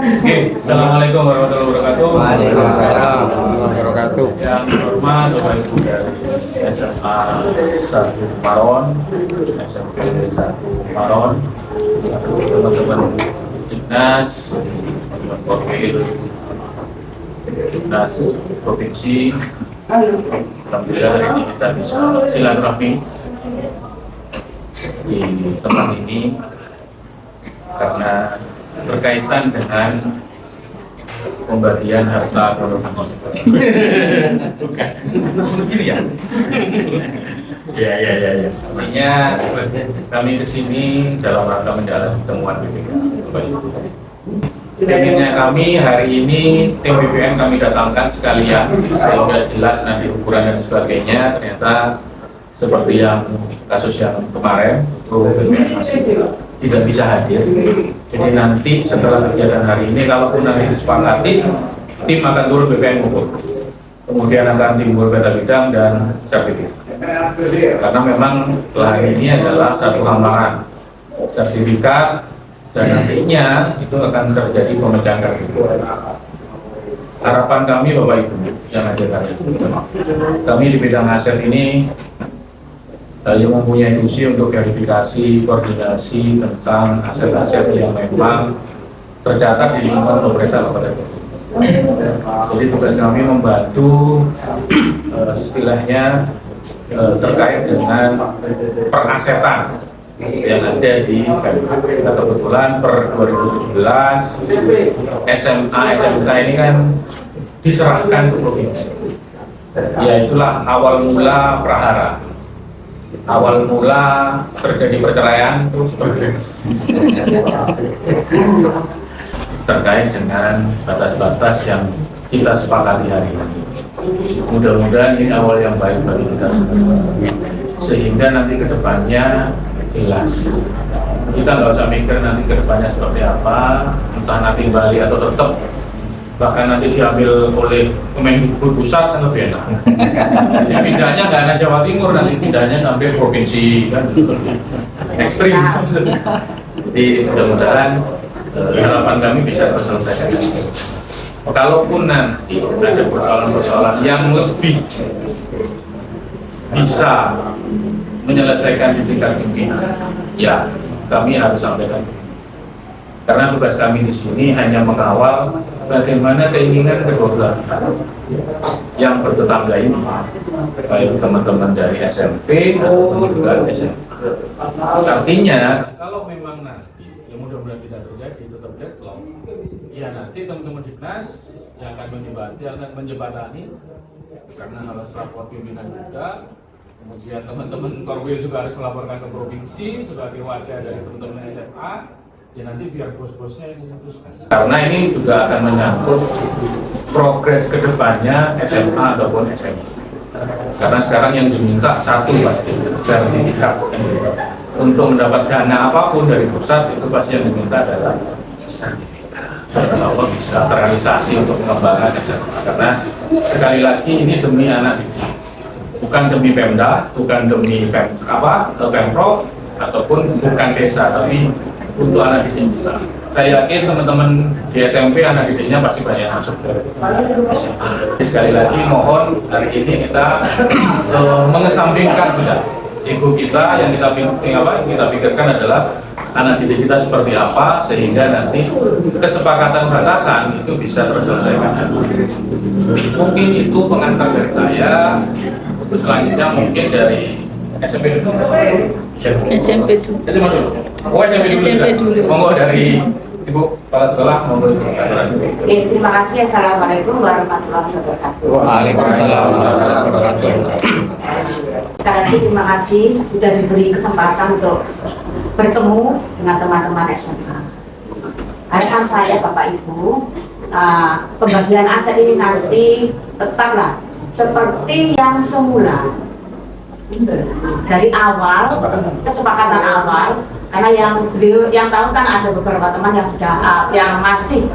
Oke, assalamualaikum warahmatullahi wabarakatuh. Waalaikumsalam warahmatullahi wabarakatuh. Yang hormat Bapak Ibu dari SMA 1 Maron, SMP 1 Maron, teman-teman Dinas, teman-teman Korwil, Dinas Provinsi. Alhamdulillah hari ini kita bisa silaturahmi di tempat ini karena berkaitan dengan pembagian harta ekonomi. Bukan, begini ya. Ya. Artinya kami kesini dalam rangka menjalani temuan BPK. Inginnya kami hari ini tim BPN kami datangkan sekalian sehingga jelas nanti ukuran dan sebagainya. Ternyata seperti yang kasus yang kemarin itu BPN masih tidak bisa hadir. Jadi nanti setelah kegiatan hari ini, kalaupun nanti disepakati, tim akan turun BPN ukur. Kemudian akan timbul peta bidang dan sertifikat. Karena memang lahan ini adalah satu hamparan sertifikat dan nantinya itu akan terjadi pemecahan sertifikat. Harapan kami Bapak Ibu yang hadir hari ini, kami di bidang aset ini yang mempunyai fungsi untuk verifikasi, koordinasi tentang aset-aset yang memang tercatat di lingkungan pemerintah Kabupaten Bogor. Jadi tugas kami membantu istilahnya terkait dengan perasetan yang ada di kita kebetulan per 2017 SMA SMK ini kan diserahkan ke provinsi. Ya itulah awal mula prahara. Awal mula terjadi perceraian itu seperti itu. Terkait dengan batas-batas yang kita sepakati hari ini. Mudah-mudahan ini awal yang baik bagi kita semua. Sehingga nanti ke depannya jelas. Kita nggak usah mikir nanti ke depannya seperti apa, entah nanti Bali atau tetap bahkan nanti diambil oleh Kemendikbud pusat kan lebih enak. Jadi pindahnya nggak hanya Jawa Timur, nanti pindahnya sampai provinsi kan ekstrim. Jadi mudah-mudahan harapan kami bisa terselesaikan. Kalaupun nanti ada persoalan-persoalan yang lebih bisa menyelesaikan di tingkat pimpinan, ya kami harus sampaikan. Karena tugas kami di sini hanya mengawal bagaimana keinginan kedua belah pihak yang bertetangga ini, baik teman-teman dari SMP maupun juga SMP. Artinya, kalau memang nanti, yang mudah-mudahan tidak terjadi, tetap deadlock, ya nanti teman-teman Dinas yang akan menjembatani, karena harus lapor pimpinan juga. Kemudian teman-teman Korwil juga harus melaporkan ke provinsi sebagai wadah dari teman-teman SMA. Ya nanti biar bos-bosnya yang memutuskan. Karena ini juga akan menyangkut progres kedepannya SMA ataupun SMP. Karena sekarang yang diminta satu pasti sertifikat. Untuk mendapat dana apapun dari pusat itu pasti yang diminta adalah sertifikat. Kalau bisa terrealisasi untuk pengembangan SMA. Karena sekali lagi ini demi anak didik. Bukan demi Pemda, bukan demi Pemprov, ataupun bukan desa, tapi untuk anak didik kita. Saya yakin teman-teman di SMP anak didiknya pasti banyak yang masuk ke SMA. Sekali lagi mohon hari ini kita mengesampingkan sudah ego kita yang kita pikirkan adalah anak didik kita seperti apa sehingga nanti kesepakatan batasan itu bisa terselesaikan. Mungkin itu pengantar dari saya. Untuk selanjutnya mungkin dari SMP dulu. SMP dulu. SMA dulu. Oh SMP dulu. SMP dulu. Monggo dari Ibu Kepala Sekolah monggo itu. Oke, terima kasih. Assalamualaikum warahmatullahi wabarakatuh. Waalaikumsalam warahmatullahi wabarakatuh. Sekali lagi terima kasih sudah diberi kesempatan untuk bertemu dengan teman-teman SMA. Harapan saya Bapak Ibu, pembagian aset ini nanti tetaplah seperti yang semula. Dari awal, kesepakatan awal, karena yang tahu kan ada beberapa teman yang sudah yang masih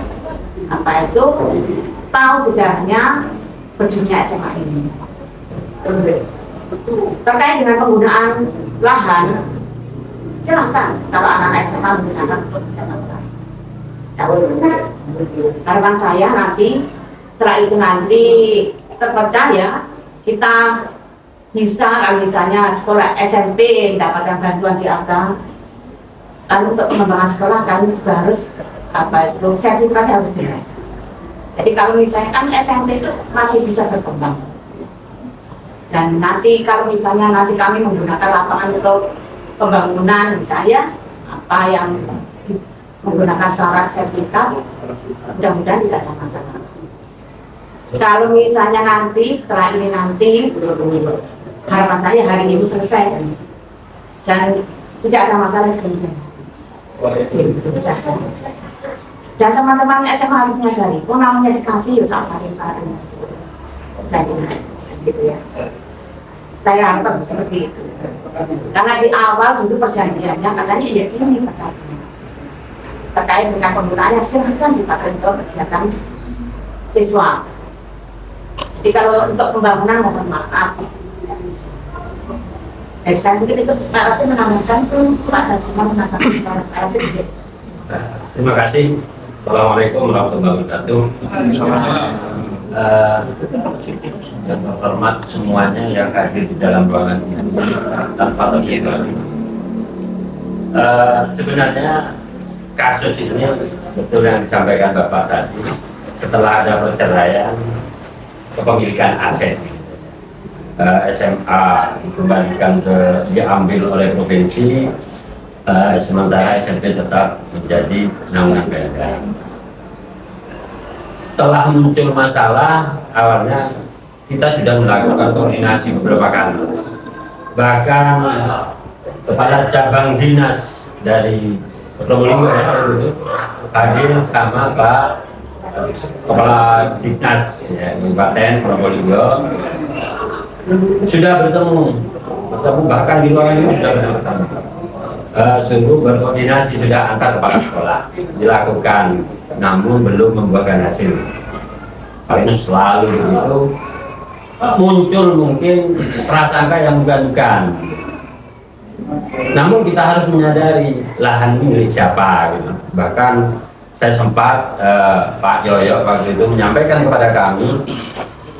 tahu sejarahnya berdirinya SMA ini. Terkait dengan penggunaan lahan, silahkan kalau anak-anak SMA menggunakan untuk kegiatan lain. Harapan saya nanti setelah itu nanti terpercaya kita bisa, kalau misalnya sekolah SMP mendapatkan bantuan di ATA, lalu untuk pengembangan sekolah kami juga harus sertifikatnya harus jelas. Jadi kalau misalnya kan SMP itu masih bisa berkembang, dan nanti kalau misalnya nanti kami menggunakan lapangan untuk pembangunan misalnya apa yang menggunakan syarat sertifikat, mudah-mudahan tidak ada masalah. Kalau misalnya nanti setelah ini nanti harapan saya hari ini selesai dan tidak ada masalah kemudian. Itu saja. Dan teman-teman SMA harus menyadari, oh namanya dikasih ya sama paling dan gitu ya. Saya harap seperti itu. Karena di awal dulu perjanjiannya katanya ya ini batasnya. Terkait dengan penggunaannya silahkan dipakai untuk kegiatan siswa. Jadi kalau untuk pembangunan mohon maaf. Saya mungkin itu Pak Rasim menambahkan tuh Pak Sajima menambahkan Pak Rasim. Terima kasih. Assalamualaikum warahmatullahi wabarakatuh. Dan terhormat semuanya yang hadir di dalam ruangan ini tanpa terkecuali. Sebenarnya kasus ini betul yang disampaikan Bapak tadi. Setelah ada perceraian kepemilikan aset, SMA dikembalikan diambil oleh provinsi, sementara SMP tetap menjadi naungan Pemda. Setelah muncul masalah, awalnya kita sudah melakukan koordinasi beberapa kali. Bahkan kepala cabang dinas dari Probolinggo hadir sama Pak Kepala Dinas Kabupaten Probolinggo sudah bertemu bahkan di ruangan ini sudah bertemu. Sungguh berkoordinasi sudah antar kepala sekolah dilakukan, namun belum membuahkan hasil. Karena selalu begitu muncul mungkin prasangka yang bukan-bukan. Namun kita harus menyadari lahan milik siapa gitu. Bahkan saya sempat Pak Yoyo waktu itu menyampaikan kepada kami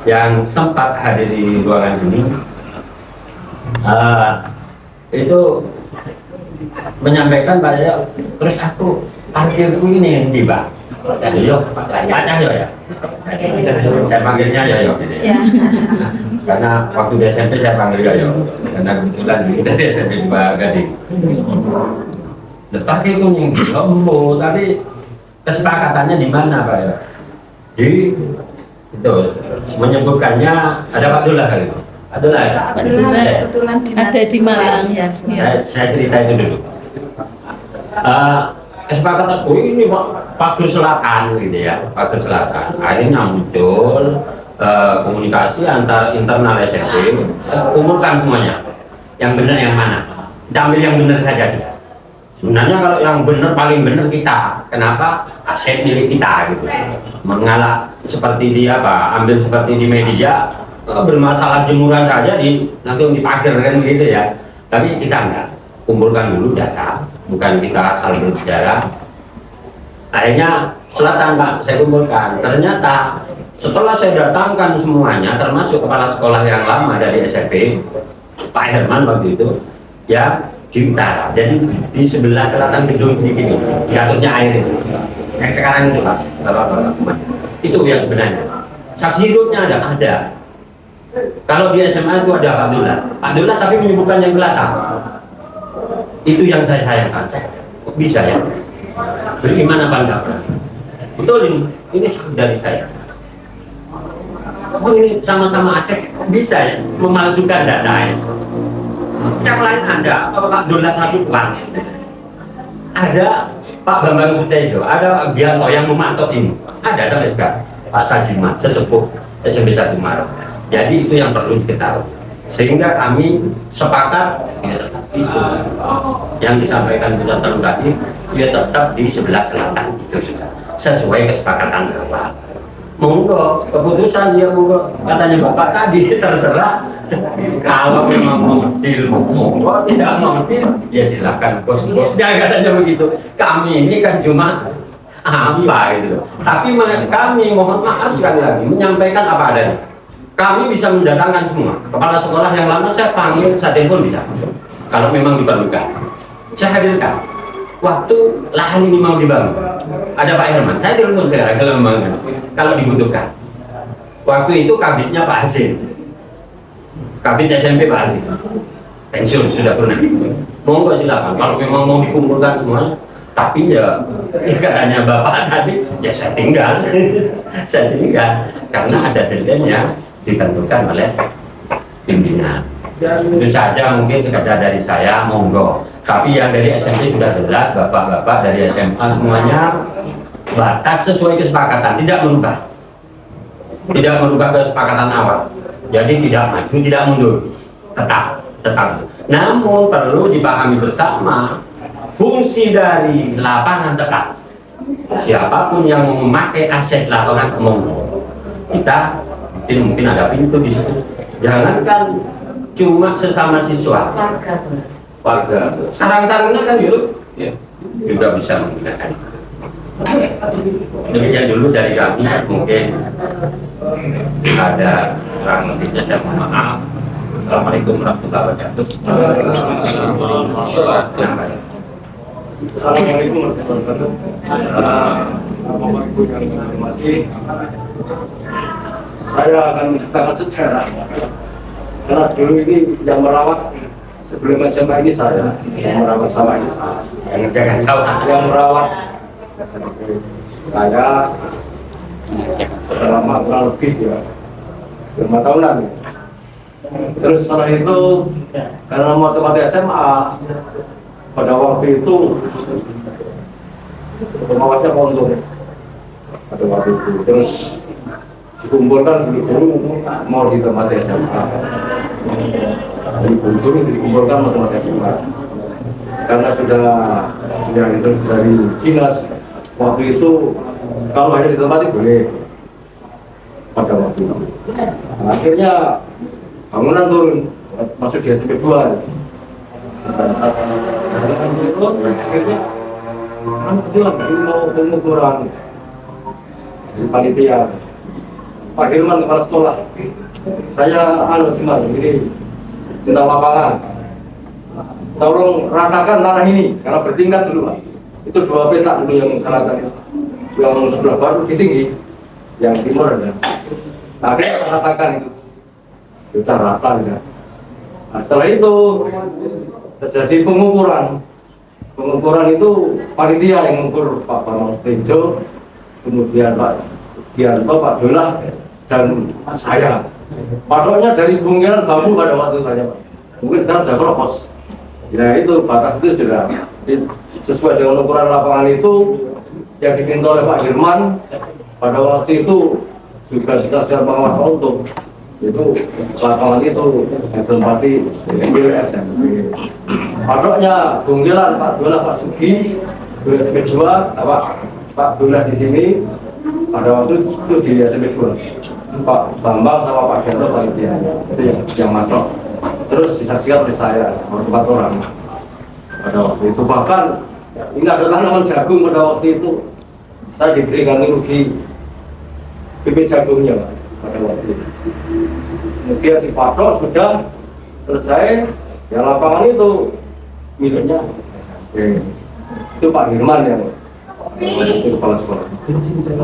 yang sempat hadir di ruangan ini, itu menyampaikan Pak Yoyo, terus aku parkirku ini di Pak Yoyo, Pak Cahyo ya, saya panggilnya Yoyo gitu ya. Karena waktu di SMP saya panggil Yoyo, karena kebetulan kita di SMP di Pak Gading. Parkirku ini lombo, tapi kesepakatannya di mana Pak ya? Di itu menyebutkannya ada Pak Dullah gitu. Adalah ya? Kebetulan ada di Malang ya. Saya cerita itu dulu. Kesepakatan, oh ini Pagur Selatan gitu ya, Pagur Selatan. Akhirnya muncul komunikasi antar internal SMP. Saya kumpulkan semuanya. Yang benar yang mana? Ambil yang benar saja sudah. Sebenarnya kalau yang benar paling benar kita. Kenapa? Aset milik kita gitu. Mengalah seperti di apa? Ambil seperti di media. Bermasalah jemuran saja langsung dipagar kan gitu ya. Tapi kita enggak, kumpulkan dulu data, bukan kita asal berbicara. Akhirnya Selatan Pak, saya kumpulkan. Ternyata setelah saya datangkan semuanya, termasuk kepala sekolah yang lama dari SMP, Pak Herman waktu itu, ya di utara. Jadi di sebelah selatan gedung sedikit ini, jatuhnya air itu. Yang sekarang itu Pak, Bapak-bapak, itu yang sebenarnya. Saksi hidupnya ada. Kalau di SMA itu ada Pak Dullah tapi menyebutkan yang selatan. Itu yang saya sayangkan. Kok bisa ya? Beriman apa enggak berani? Betul ini hak dari saya. Oh ini sama-sama aset, kok bisa ya memalsukan data ya? Yang lain ada, atau Pak Dullah satu Pak. Ada Pak Bambang Sutejo, ada Pak Gianto yang memantau ini. Ada sampai sekarang. Pak Sajimat, sesepuh SMP 1 Maret. Jadi itu yang perlu diketahui. Sehingga kami sepakat ya tetap itu yang disampaikan Buya Teluk tadi, ya tetap di sebelah selatan itu sudah sesuai kesepakatan Bapak. Monggo keputusan dia monggo katanya Bapak tadi terserah. Kalau memang mau deal monggo, tidak mau deal ya silakan bos. Dia katanya begitu. Kami ini kan cuma apa gitu. Tapi kami mohon maaf sekali lagi menyampaikan apa adanya. Kami bisa mendatangkan semua kepala sekolah yang lama, saya panggil, saya telepon bisa. Kalau memang diperlukan, saya hadirkan. Waktu lahan ini mau dibangun, ada Pak Herman, saya telepon sekarang kalau memang kalau dibutuhkan. Waktu itu kabitnya Pak Hasim, kabit SMP Pak Hasim, pensiun sudah pernah. Monggo silakan. Kalau memang mau dikumpulkan semuanya, tapi ya katanya Bapak tadi, ya saya tinggal, saya tinggal karena ada deadline yang ditentukan oleh pimpinan. Itu saja mungkin sekedar dari saya, monggo. Tapi yang dari SMP sudah jelas, bapak-bapak dari SMA semuanya batas sesuai kesepakatan, tidak merubah kesepakatan awal. Jadi tidak maju, tidak mundur, tetap. Namun perlu dipahami bersama, fungsi dari lapangan tetap. Siapapun yang memakai aset lapangan monggo. Kita mungkin ada pintu di situ. Jangankan cuma sesama siswa, warga. Sarang taruna kan dulu, ya, juga bisa menggunakan. Demikian dulu dari kami, mungkin ada kurang lebihnya saya mohon maaf. Assalamualaikum warahmatullahi wabarakatuh. Assalamualaikum warahmatullahi wabarakatuh. Bapak Ibu yang saya hormati, saya akan menceritakan sejarah. Karena dulu ini yang merawat sebelum SMA ini saya, yang merawat sawah ini saya, yang merawat saya selama kurang lebih ya 5 tahunan. Terus setelah itu karena mau tempat SMA, pada waktu itu pengawasnya untung pada waktu itu. Terus dikumpulkan dulu mau di tempat SMA, dikumpulkan mau tempat SMA karena sudah yang itu dari dinas waktu itu kalau hanya di tempat itu boleh pada waktu itu. Nah, akhirnya bangunan turun masuk di SMP 2. Akhirnya kecilan mau pengukuran di panitia. Pak Hirman kepala sekolah, saya ini minta lapangan, tolong ratakan tanah ini karena bertingkat dulu Pak. Itu 2 petak dulu yang selatan, yang sebelah baru lebih tinggi, yang timur ada. Nah, akhirnya ratakan itu, sudah rata ya. Nah, setelah itu terjadi pengukuran. Pengukuran itu panitia yang mengukur Pak Bambang Tejo, kemudian Pak Dianto, Pak Dola, dan saya. Patoknya dari bungkiran bambu pada waktu itu saja Pak. Mungkin sekarang sudah keropos. Ya itu batas itu sudah sesuai dengan ukuran lapangan itu yang diminta oleh Pak Hirman pada waktu itu juga secara pengawas untuk itu lapangan itu ditempati SMP. Patoknya bungkiran Pak Dola, Pak Sugi, SMP 2, Pak Dola di sini pada waktu itu di SMP 2. Pak Bambang sama Pak Dianto panitia itu yang matok. Terus disaksikan oleh saya 4 orang pada waktu itu. Bahkan ini ada tanaman jagung pada waktu itu saya diberikan rugi bibit jagungnya pada waktu itu. Kemudian dipatok sudah selesai, yang lapangan itu miliknya itu Pak Hirman yang itu kepala sekolah.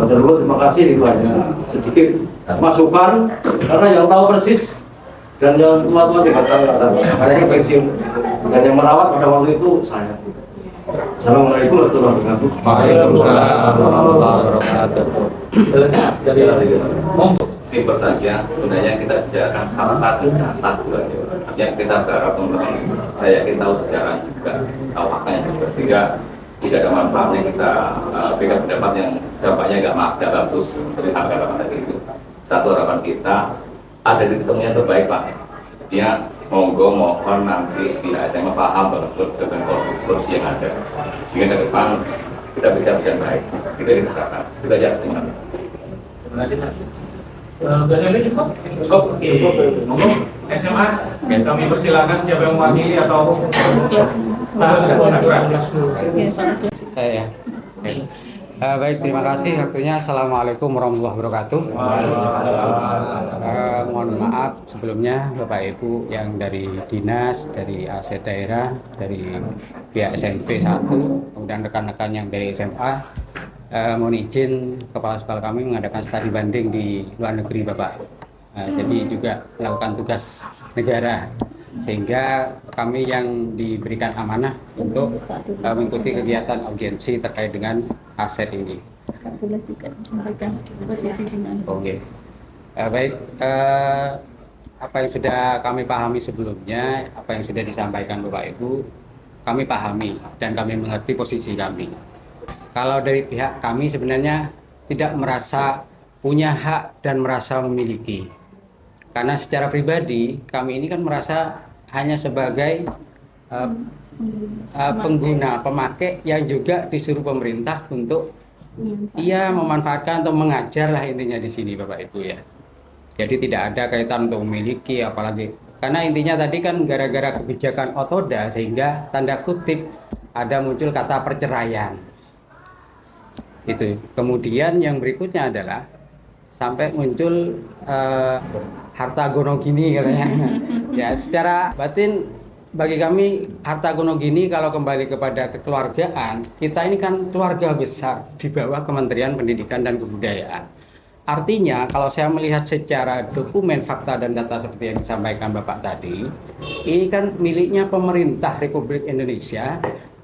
Dulu terima kasih, itu hanya sedikit masukan karena yang tahu persis dan yang tua-tua tidak tahu. Kayaknya pensiun dan yang merawat pada waktu itu saya. Assalamualaikum warahmatullahi wabarakatuh. Waalaikumsalam warahmatullahi wabarakatuh. Simpel saja, sebenarnya kita tidak akan kata yang kita berharap saya tahu sejarah juga, tahu faktanya juga, sehingga tidak ada manfaatnya kita berikan pendapat yang dampaknya nggak bagus dari harapan tadi itu. Satu harapan kita ada di ketemunya terbaik Pak. Dia monggo mohon nanti pihak SMA paham dengan korupsi yang ada, sehingga ke depan kita bisa berjalan baik. Kita diharapkan. Kita aja teman. Terima kasih Pak. Ini cukup? Oke. Monggo SMA, kami persilakan siapa yang mewakili atau sudah. Baik, terima kasih waktunya. Assalamualaikum warahmatullahi wabarakatuh. Mohon maaf sebelumnya Bapak Ibu yang dari dinas, dari AC daerah, dari pihak SMP 1, kemudian rekan-rekan yang dari SMA. Mohon izin kepala sekolah kami mengadakan studi banding di luar negeri Bapak. Jadi juga melakukan tugas negara, sehingga kami yang diberikan amanah untuk mengikuti kegiatan audiensi terkait dengan aset ini. Boleh juga disampaikan posisi di mana? Oke. Baik, apa yang sudah kami pahami sebelumnya, apa yang sudah disampaikan Bapak Ibu, kami pahami dan kami mengerti posisi kami. Kalau dari pihak kami sebenarnya tidak merasa punya hak dan merasa memiliki. Karena secara pribadi kami ini kan merasa hanya sebagai pengguna, pemakai yang juga disuruh pemerintah untuk memanfaatkan atau mengajar lah intinya di sini Bapak Ibu ya. Jadi tidak ada kaitan untuk memiliki, apalagi karena intinya tadi kan gara-gara kebijakan Otoda sehingga tanda kutip ada muncul kata perceraian. Itu. Kemudian yang berikutnya adalah sampai muncul harta gono gini katanya. Ya, secara batin bagi kami harta gono gini kalau kembali kepada kekeluargaan, kita ini kan keluarga besar di bawah Kementerian Pendidikan dan Kebudayaan. Artinya kalau saya melihat secara dokumen, fakta dan data seperti yang disampaikan Bapak tadi, ini kan miliknya pemerintah Republik Indonesia,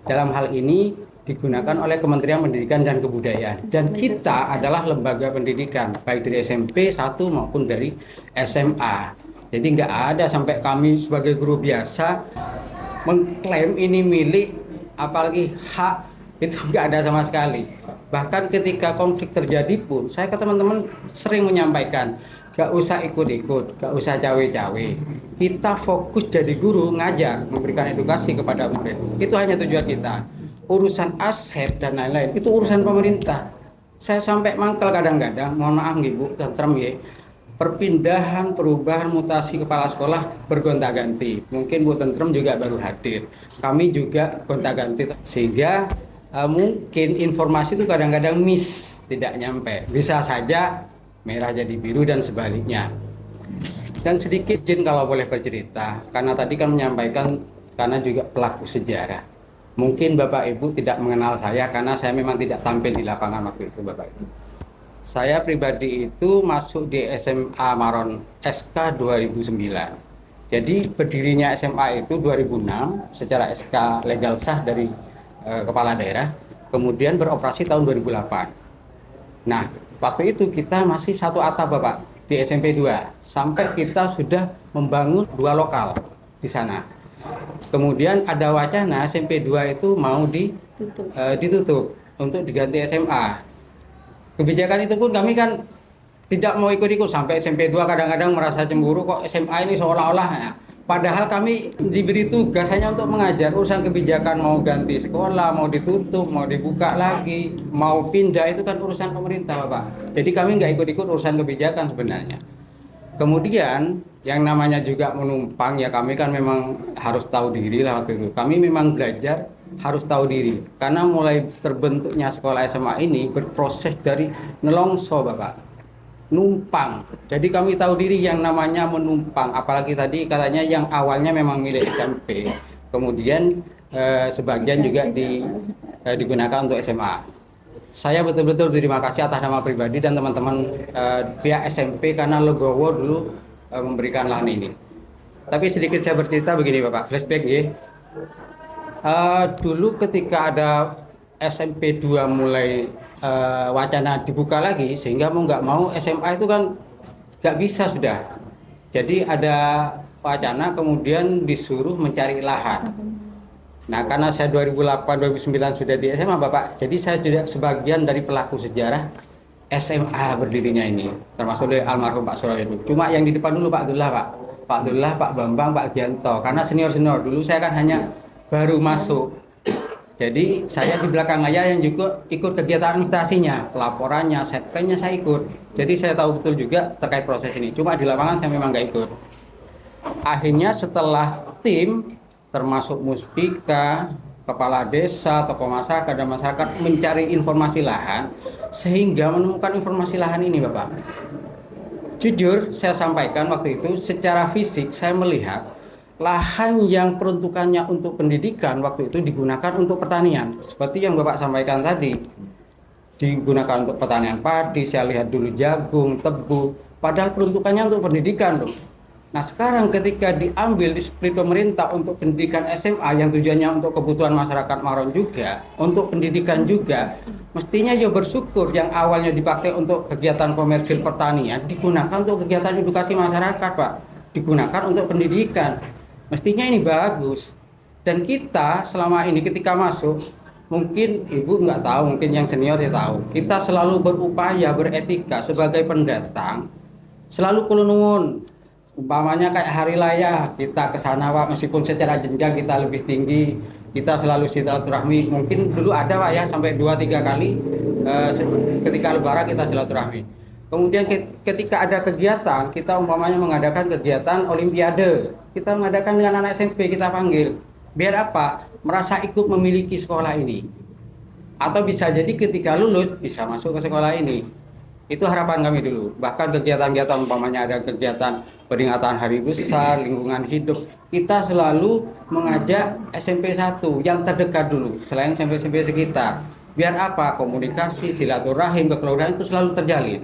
dalam hal ini digunakan oleh Kementerian Pendidikan dan Kebudayaan, dan kita adalah lembaga pendidikan baik dari SMP 1 maupun dari SMA. Jadi nggak ada sampai kami sebagai guru biasa mengklaim ini milik, apalagi hak, itu nggak ada sama sekali. Bahkan ketika konflik terjadi pun saya ke teman-teman sering menyampaikan, gak usah ikut-ikut, gak usah cawe-cawe, kita fokus jadi guru, ngajar, memberikan edukasi kepada murid, itu hanya tujuan kita. Urusan aset dan lain-lain itu urusan pemerintah. Saya sampai mangkel kadang-kadang, mohon maaf Ibu, tentrem ya, perpindahan, perubahan, mutasi kepala sekolah bergonta-ganti. Mungkin Bu Tentrem juga baru hadir, kami juga gonta-ganti, sehingga mungkin informasi itu kadang-kadang miss, tidak nyampe, bisa saja merah jadi biru dan sebaliknya. Dan sedikit izin kalau boleh bercerita, karena tadi kan menyampaikan karena juga pelaku sejarah. Mungkin Bapak Ibu tidak mengenal saya karena saya memang tidak tampil di lapangan waktu itu Bapak Ibu. Saya pribadi itu masuk di SMA Maron SK 2009. Jadi berdirinya SMA itu 2006 secara SK legal sah dari kepala daerah, kemudian beroperasi tahun 2008. Nah, waktu itu kita masih satu atap Bapak di SMP 2, sampai kita sudah membangun 2 lokal di sana. Kemudian ada wacana SMP 2 itu mau ditutup untuk diganti SMA. Kebijakan itu pun kami kan tidak mau ikut-ikut, sampai SMP 2 kadang-kadang merasa cemburu kok SMA ini seolah-olah ya. Padahal kami diberi tugas hanya untuk mengajar. Urusan kebijakan mau ganti sekolah, mau ditutup, mau dibuka lagi, mau pindah, itu kan urusan pemerintah Bapak. Jadi kami nggak ikut-ikut urusan kebijakan sebenarnya. Kemudian yang namanya juga menumpang ya, kami kan memang harus tahu diri lah waktu itu. Kami memang belajar harus tahu diri. Karena mulai terbentuknya sekolah SMA ini berproses dari nelongso Bapak. Numpang. Jadi kami tahu diri yang namanya menumpang, apalagi tadi katanya yang awalnya memang milik SMP, kemudian sebagian juga digunakan untuk SMA. Saya betul-betul berterima kasih atas nama pribadi dan teman-teman pihak SMP karena Legowo dulu memberikan lahan ini. Tapi sedikit saya bercerita begini Bapak, flashback ya. Dulu ketika ada SMP 2 mulai wacana dibuka lagi, sehingga mau nggak mau SMA itu kan nggak bisa sudah. Jadi ada wacana kemudian disuruh mencari lahan. Nah karena saya 2008-2009 sudah di SMA Bapak, jadi saya juga sebagian dari pelaku sejarah SMA berdirinya ini, termasuk oleh almarhum Pak Surayadu. Cuma yang di depan dulu Pak Abdullah, Pak Abdullah, Pak Bambang, Pak Gianto, karena senior-senior dulu saya kan hanya baru masuk. Jadi saya di belakang layar yang juga ikut kegiatan administrasinya, pelaporannya, setplannya saya ikut. Jadi saya tahu betul juga terkait proses ini. Cuma di lapangan saya memang nggak ikut. Akhirnya setelah tim, termasuk Muspika, kepala desa, tokoh masyarakat dan masyarakat mencari informasi lahan sehingga menemukan informasi lahan ini, Bapak. Jujur saya sampaikan waktu itu secara fisik saya melihat lahan yang peruntukannya untuk pendidikan waktu itu digunakan untuk pertanian. Seperti yang Bapak sampaikan tadi, digunakan untuk pertanian padi, saya lihat dulu jagung, tebu, padahal peruntukannya untuk pendidikan loh. Nah sekarang ketika diambil di split pemerintah untuk pendidikan SMA yang tujuannya untuk kebutuhan masyarakat Maron juga, untuk pendidikan juga, mestinya ya bersyukur yang awalnya dipakai untuk kegiatan komersil pertanian digunakan untuk kegiatan edukasi masyarakat, Pak, digunakan untuk pendidikan. Mestinya ini bagus. Dan kita selama ini ketika masuk, mungkin Ibu nggak tahu, mungkin yang senior ya tahu, kita selalu berupaya beretika sebagai pendatang, selalu kulunungun. Umpamanya kayak hari raya kita ke sana, Pak, meskipun secara jenjang kita lebih tinggi, kita selalu silaturahmi. Mungkin dulu ada, Pak, ya sampai 2-3 kali ketika lebaran kita silaturahmi. Kemudian ketika ada kegiatan, kita umpamanya mengadakan kegiatan olimpiade, kita mengadakan dengan anak SMP, kita panggil. Biar apa? Merasa ikut memiliki sekolah ini. Atau bisa jadi ketika lulus bisa masuk ke sekolah ini. Itu harapan kami dulu. Bahkan kegiatan-kegiatan umpamanya ada kegiatan peringatan hari besar, lingkungan hidup, kita selalu mengajak SMP 1 yang terdekat dulu, selain SMP-SMP sekitar. Biar apa? Komunikasi, silaturahim, kekeluargaan itu selalu terjalin.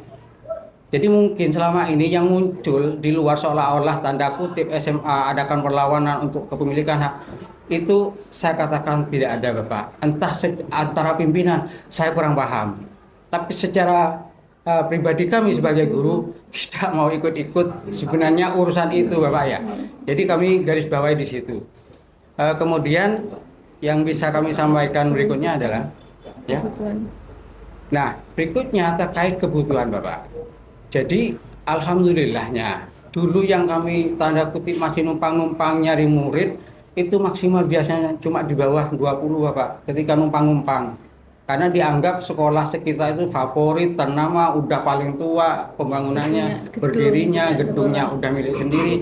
Jadi mungkin selama ini yang muncul di luar seolah-olah tanda kutip SMA adakan perlawanan untuk kepemilikan hak, itu saya katakan tidak ada, Bapak. Entah antara pimpinan, saya kurang paham. Tapi secara pribadi kami sebagai guru tidak mau ikut-ikut sebenarnya urusan itu, Bapak, ya. Jadi kami garis bawahi di situ. Kemudian yang bisa kami sampaikan berikutnya adalah ya. Nah, berikutnya terkait kebutuhan, Bapak. Jadi alhamdulillahnya dulu yang kami tanda kutip masih numpang-numpang nyari murid itu maksimal biasanya cuma di bawah 20, Bapak, ketika numpang-numpang. Karena dianggap sekolah sekitar itu favorit, ternama, udah paling tua, pembangunannya, berdirinya, gedungnya udah milik sendiri.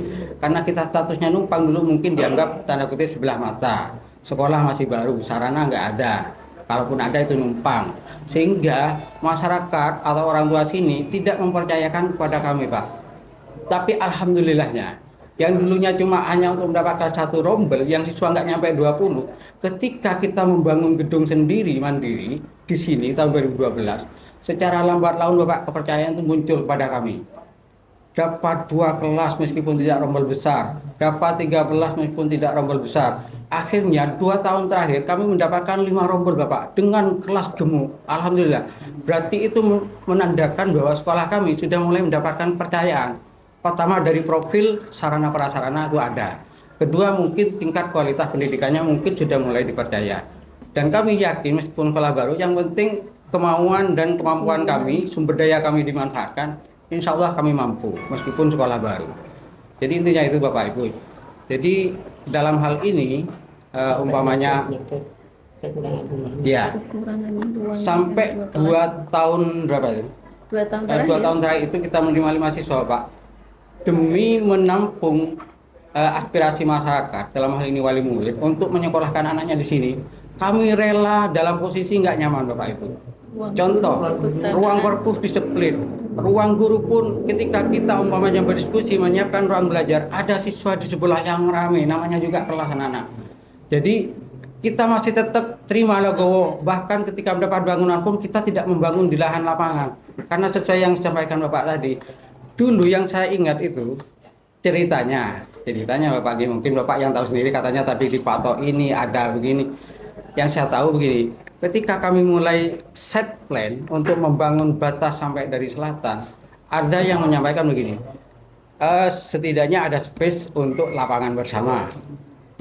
Karena kita statusnya numpang dulu mungkin dianggap tanda kutip sebelah mata. Sekolah masih baru, sarana nggak ada. Kalaupun ada itu numpang. Sehingga masyarakat atau orang tua sini tidak mempercayakan kepada kami, Pak. Tapi alhamdulillahnya, yang dulunya cuma hanya untuk mendapatkan 1 rombel yang siswa nggak nyampe 20, ketika kita membangun gedung sendiri mandiri di sini tahun 2012, secara lambat laun, Bapak, kepercayaan itu muncul pada kami. Dapat 2 kelas meskipun tidak rombel besar, dapat 3 kelas meskipun tidak rombel besar. Akhirnya 2 tahun terakhir kami mendapatkan 5 rombel, Bapak, dengan kelas gemuk. Alhamdulillah. Berarti itu menandakan bahwa sekolah kami sudah mulai mendapatkan percayaan. Pertama dari profil sarana prasarana itu ada. Kedua mungkin tingkat kualitas pendidikannya mungkin sudah mulai dipercaya. Dan kami yakin meskipun sekolah baru, yang penting kemauan dan kemampuan kami, sumber daya kami dimanfaatkan, insya Allah kami mampu meskipun sekolah baru. Jadi intinya itu, Bapak Ibu. Jadi dalam hal ini umpamanya ya sampai 2 tahun berapa itu? 2 tahun 2 tahun terakhir itu kita menerima 5 siswa, Pak. Demi menampung aspirasi masyarakat, dalam hal ini wali murid, untuk menyekolahkan anaknya di sini, kami rela dalam posisi nggak nyaman, Bapak Ibu. Contoh, ruang perpus diseplit, ruang guru pun ketika kita umpamanya berdiskusi menyiapkan ruang belajar, ada siswa di sebelah yang ramai, namanya juga kelas anak-anak. Jadi kita masih tetap terima legowo, bahkan ketika mendapat bangunan pun kita tidak membangun di lahan lapangan, karena sesuai yang disampaikan Bapak tadi. Dulu yang saya ingat itu ceritanya Bapak G, mungkin Bapak yang tahu sendiri, katanya tadi di Patok ini ada begini. Yang saya tahu begini, ketika kami mulai set plan untuk membangun batas sampai dari selatan, ada yang menyampaikan begini, setidaknya ada space untuk lapangan bersama.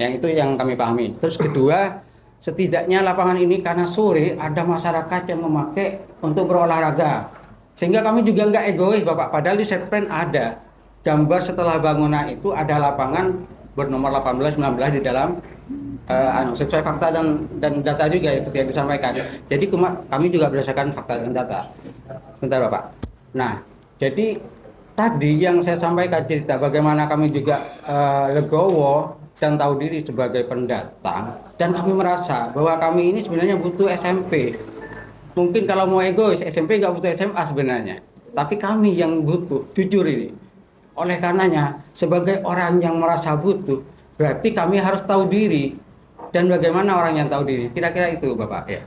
Yang itu yang kami pahami. Terus kedua, setidaknya lapangan ini karena sore ada masyarakat yang memakai untuk berolahraga. Sehingga kami juga nggak egois, Bapak, padahal di set plan ada gambar setelah bangunan itu ada lapangan bernomor 18, 19 di dalam sesuai fakta dan data juga itu yang disampaikan. Jadi kami juga berdasarkan fakta dan data. Bentar, Bapak. Nah, jadi tadi yang saya sampaikan cerita bagaimana kami juga legowo dan tahu diri sebagai pendatang, dan kami merasa bahwa kami ini sebenarnya butuh SMP. Mungkin kalau mau egois, SMP nggak butuh SMA sebenarnya, tapi kami yang butuh, jujur ini. Oleh karenanya, sebagai orang yang merasa butuh, berarti kami harus tahu diri. Dan bagaimana orang yang tahu diri? Kira-kira itu Bapak ya.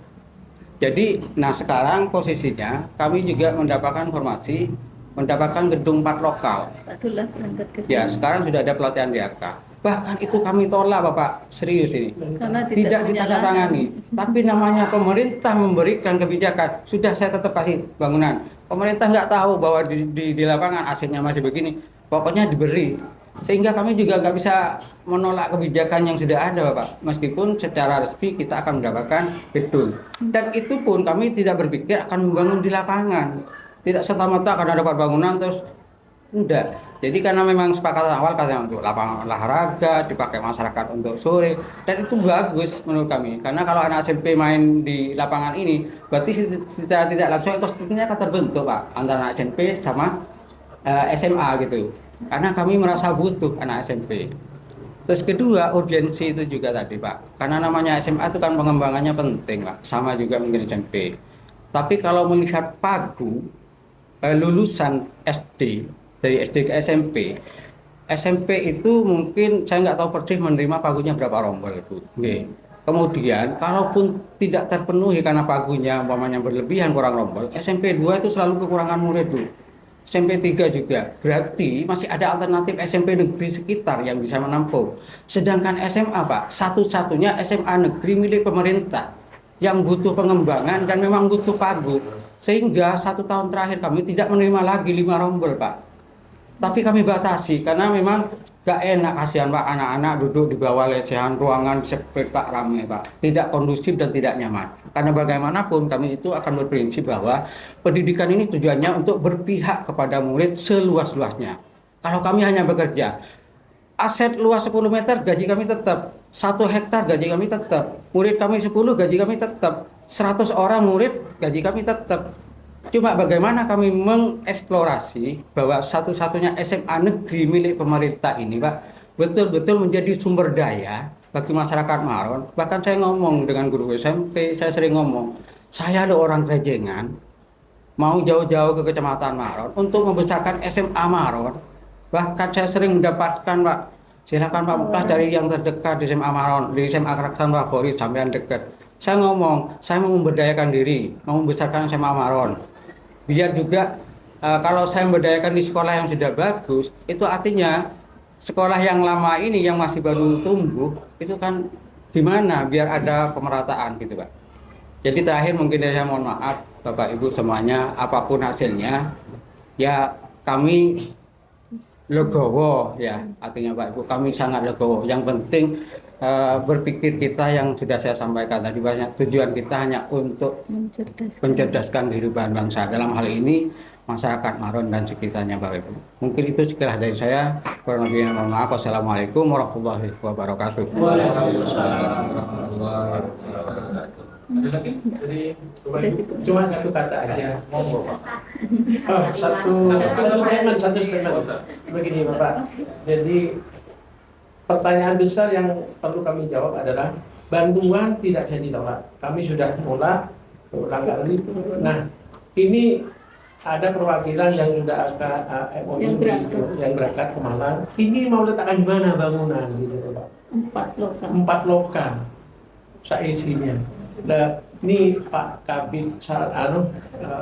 Jadi, nah sekarang posisinya kami juga mendapatkan informasi, mendapatkan gedung 4 lokal. Itulah berangkat ke Ya, sekarang sudah ada pelatihan DAK. Bahkan itu kami tolak Bapak, serius ini. karena Tidak ditandatangani. Tapi namanya pemerintah memberikan kebijakan, sudah saya tetap kasih bangunan. Pemerintah nggak tahu bahwa di lapangan AC-nya masih begini. Pokoknya diberi. Sehingga kami juga nggak bisa menolak kebijakan yang sudah ada Bapak. Meskipun secara resmi kita akan mendapatkan gedung. Dan itu pun kami tidak berpikir akan membangun di lapangan. Tidak serta-merta karena dapat bangunan terus enggak. Jadi karena memang sepakat awal katanya untuk lapangan olahraga, dipakai masyarakat untuk sore, dan itu bagus menurut kami. Karena kalau anak SMP main di lapangan ini, berarti secara tidak langsung ekosistemnya akan terbentuk Pak, antara anak SMP sama SMA gitu. Karena kami merasa butuh anak SMP. Terus kedua, urgensi itu juga tadi Pak. Karena namanya SMA itu kan pengembangannya penting Pak, sama juga mungkin SMP. Tapi kalau melihat pagu lulusan SD, dari SD ke SMP, SMP itu mungkin saya nggak tahu persis menerima pagunya berapa rombol itu. Oke. Kemudian kalaupun tidak terpenuhi karena pagunya umpamanya berlebihan kurang rombol, SMP 2 itu selalu kekurangan murid tuh. SMP 3 juga, berarti masih ada alternatif SMP negeri sekitar yang bisa menampung. Sedangkan SMA Pak, satu-satunya SMA negeri milik pemerintah yang butuh pengembangan dan memang butuh pagu. Sehingga 1 tahun terakhir kami tidak menerima lagi 5 rombol Pak. Tapi kami batasi karena memang gak enak, kasihan Pak, anak-anak duduk di bawah lesehan, ruangan sempit Pak, ramai Pak, tidak kondusif dan tidak nyaman. Karena bagaimanapun kami itu akan berprinsip bahwa pendidikan ini tujuannya untuk berpihak kepada murid seluas-luasnya. Kalau kami hanya bekerja, aset luas 10 meter gaji kami tetap, 1 hektar gaji kami tetap, murid kami 10 gaji kami tetap, 100 orang murid gaji kami tetap. Cuma bagaimana kami mengeksplorasi bahwa satu-satunya SMA negeri milik pemerintah ini Pak betul-betul menjadi sumber daya bagi masyarakat Maron. Bahkan saya ngomong dengan guru SMP, saya sering ngomong, saya ada orang Krejengan mau jauh-jauh ke Kecamatan Maron untuk membesarkan SMA Maron. Bahkan saya sering mendapatkan Pak, silakan Pak Muka cari yang terdekat di SMA Maron, di SMA Keraksan favorit sampai yang dekat. Saya ngomong, saya mau memberdayakan diri, mau membesarkan SMA Maron. Biar juga kalau saya memberdayakan di sekolah yang sudah bagus, itu artinya sekolah yang lama ini yang masih baru tumbuh, itu kan gimana biar ada pemerataan gitu Pak. Jadi terakhir mungkin saya mohon maaf Bapak Ibu semuanya, apapun hasilnya, ya kami legowo ya, artinya Pak Ibu, kami sangat legowo. Yang penting berpikir kita yang sudah saya sampaikan tadi, banyak tujuan kita hanya untuk mencerdaskan kehidupan bangsa, dalam hal ini masyarakat Maron dan sekitarnya Bapak Ibu. Mungkin itu sekilas dari saya, kurang lebihnya mohon maaf. Wassalamualaikum warahmatullahi wabarakatuh. Waalaikumsalam warahmatullahi wabarakatuh. Ada lagi? Jadi Cuma satu kata aja. monggo Pak. Satu statement. Begini Bapak. Jadi pertanyaan besar yang perlu kami jawab adalah bantuan tidak jadi ditolak. Kami sudah mulai berulang kali. Nah, ini ada perwakilan yang sudah akan MOU yang berangkat ke Malang. Ini mau letakkan di mana bangunan gitu Pak? 4 lokan. Seisinya. Nah, ini Pak Kabid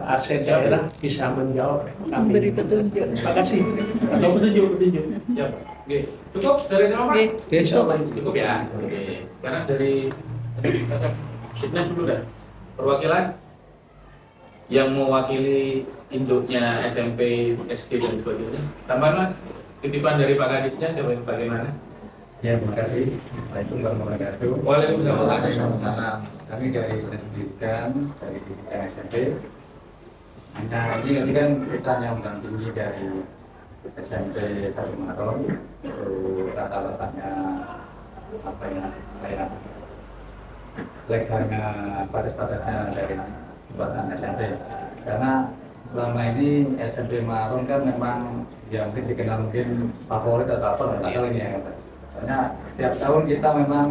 aset daerah bisa menjawab kami. Beri petunjuk. Terima kasih. Atau petunjuk. Ya, oke. Cukup dari sama Pak? Insyaallah. Cukup ya. Oke. Sekarang dari Sidney dulu dah. Perwakilan yang mewakili induknya SMP, SD dan sebagainya. Tambahan Mas, titipan dari Pak Kadisnya coba bagaimana? Ya, terima kasih. Assalamualaikum warahmatullahi wabarakatuh. Waalaikumsalam. Kami dari Dinas Pendidikan dari SMP. Hanya ini kan kita yang mendampingi dari SMP 1 Maron, itu rata-ratanya apa ya, kayak legalnya batas-batasnya dari kekuasaan SMP. Karena selama ini SMP Maron kan memang yang mungkin dikenal mungkin favorit atau apa, nggak tahu ini ya. Karena tiap tahun kita memang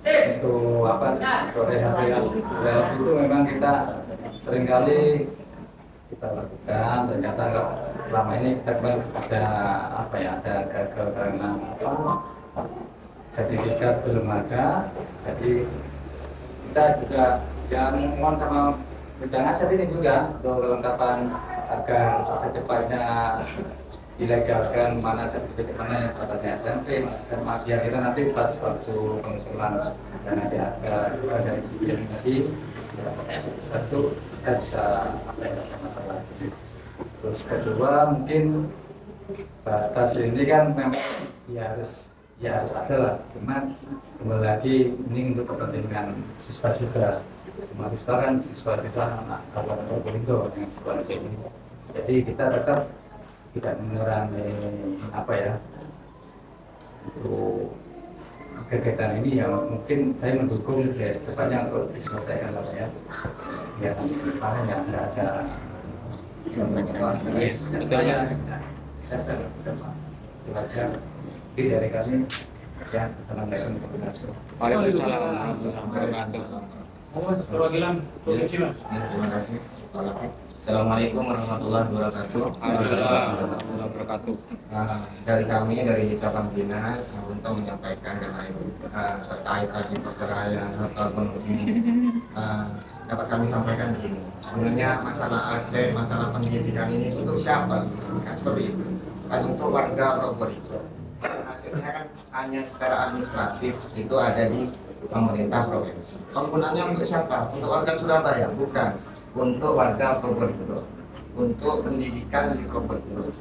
untuk apa rehab itu memang kita seringkali kita lakukan, ternyata selama ini kita ada apa ya, ada gagal karena sertifikat belum ada. Jadi kita juga yang mohon sama bidang aset ini juga untuk kelengkapan agar secepatnya dilegalkan mana sertifikat mana yang batasnya SMP, SMA, biar kita nanti pas waktu pengusulan dan nanti ada dari bidang tadi satu kita bisa apa ya, masalah. Terus kedua mungkin batas ini kan memang ya harus ada lah, cuman kembali lagi ini untuk kepentingan siswa juga. Semua siswa kan siswa anak Kabupaten Probolinggo dengan situasi ini. Jadi kita tetap tidak mengurangi apa ya untuk kegiatan ini ya, mungkin saya mendukung ya secepatnya untuk diselesaikan lah ya. Ya mana yang tidak ada istilahnya saya itu aja. Jadi dari kami ya, assalamualaikum warahmatullahi wabarakatuh. Waalaikumsalam warahmatullahi wabarakatuh. Mas, perwakilan provinsi Mas. Terima kasih. Assalamualaikum warahmatullahi wabarakatuh. Warahmatullahi wabarakatuh. Dari kami dari cabang dinas untuk menyampaikan dan lain terkait tadi perceraian atau pengemudi, dapat kami sampaikan begini. Sebenarnya masalah aset, masalah pendidikan ini untuk siapa sebenarnya? Kan seperti itu. Kan untuk warga Probolinggo. Asetnya kan hanya secara administratif itu ada di pemerintah provinsi. Penggunaannya untuk siapa? Untuk warga Surabaya, bukan. Untuk warga Probolinggo, untuk pendidikan di Probolinggo.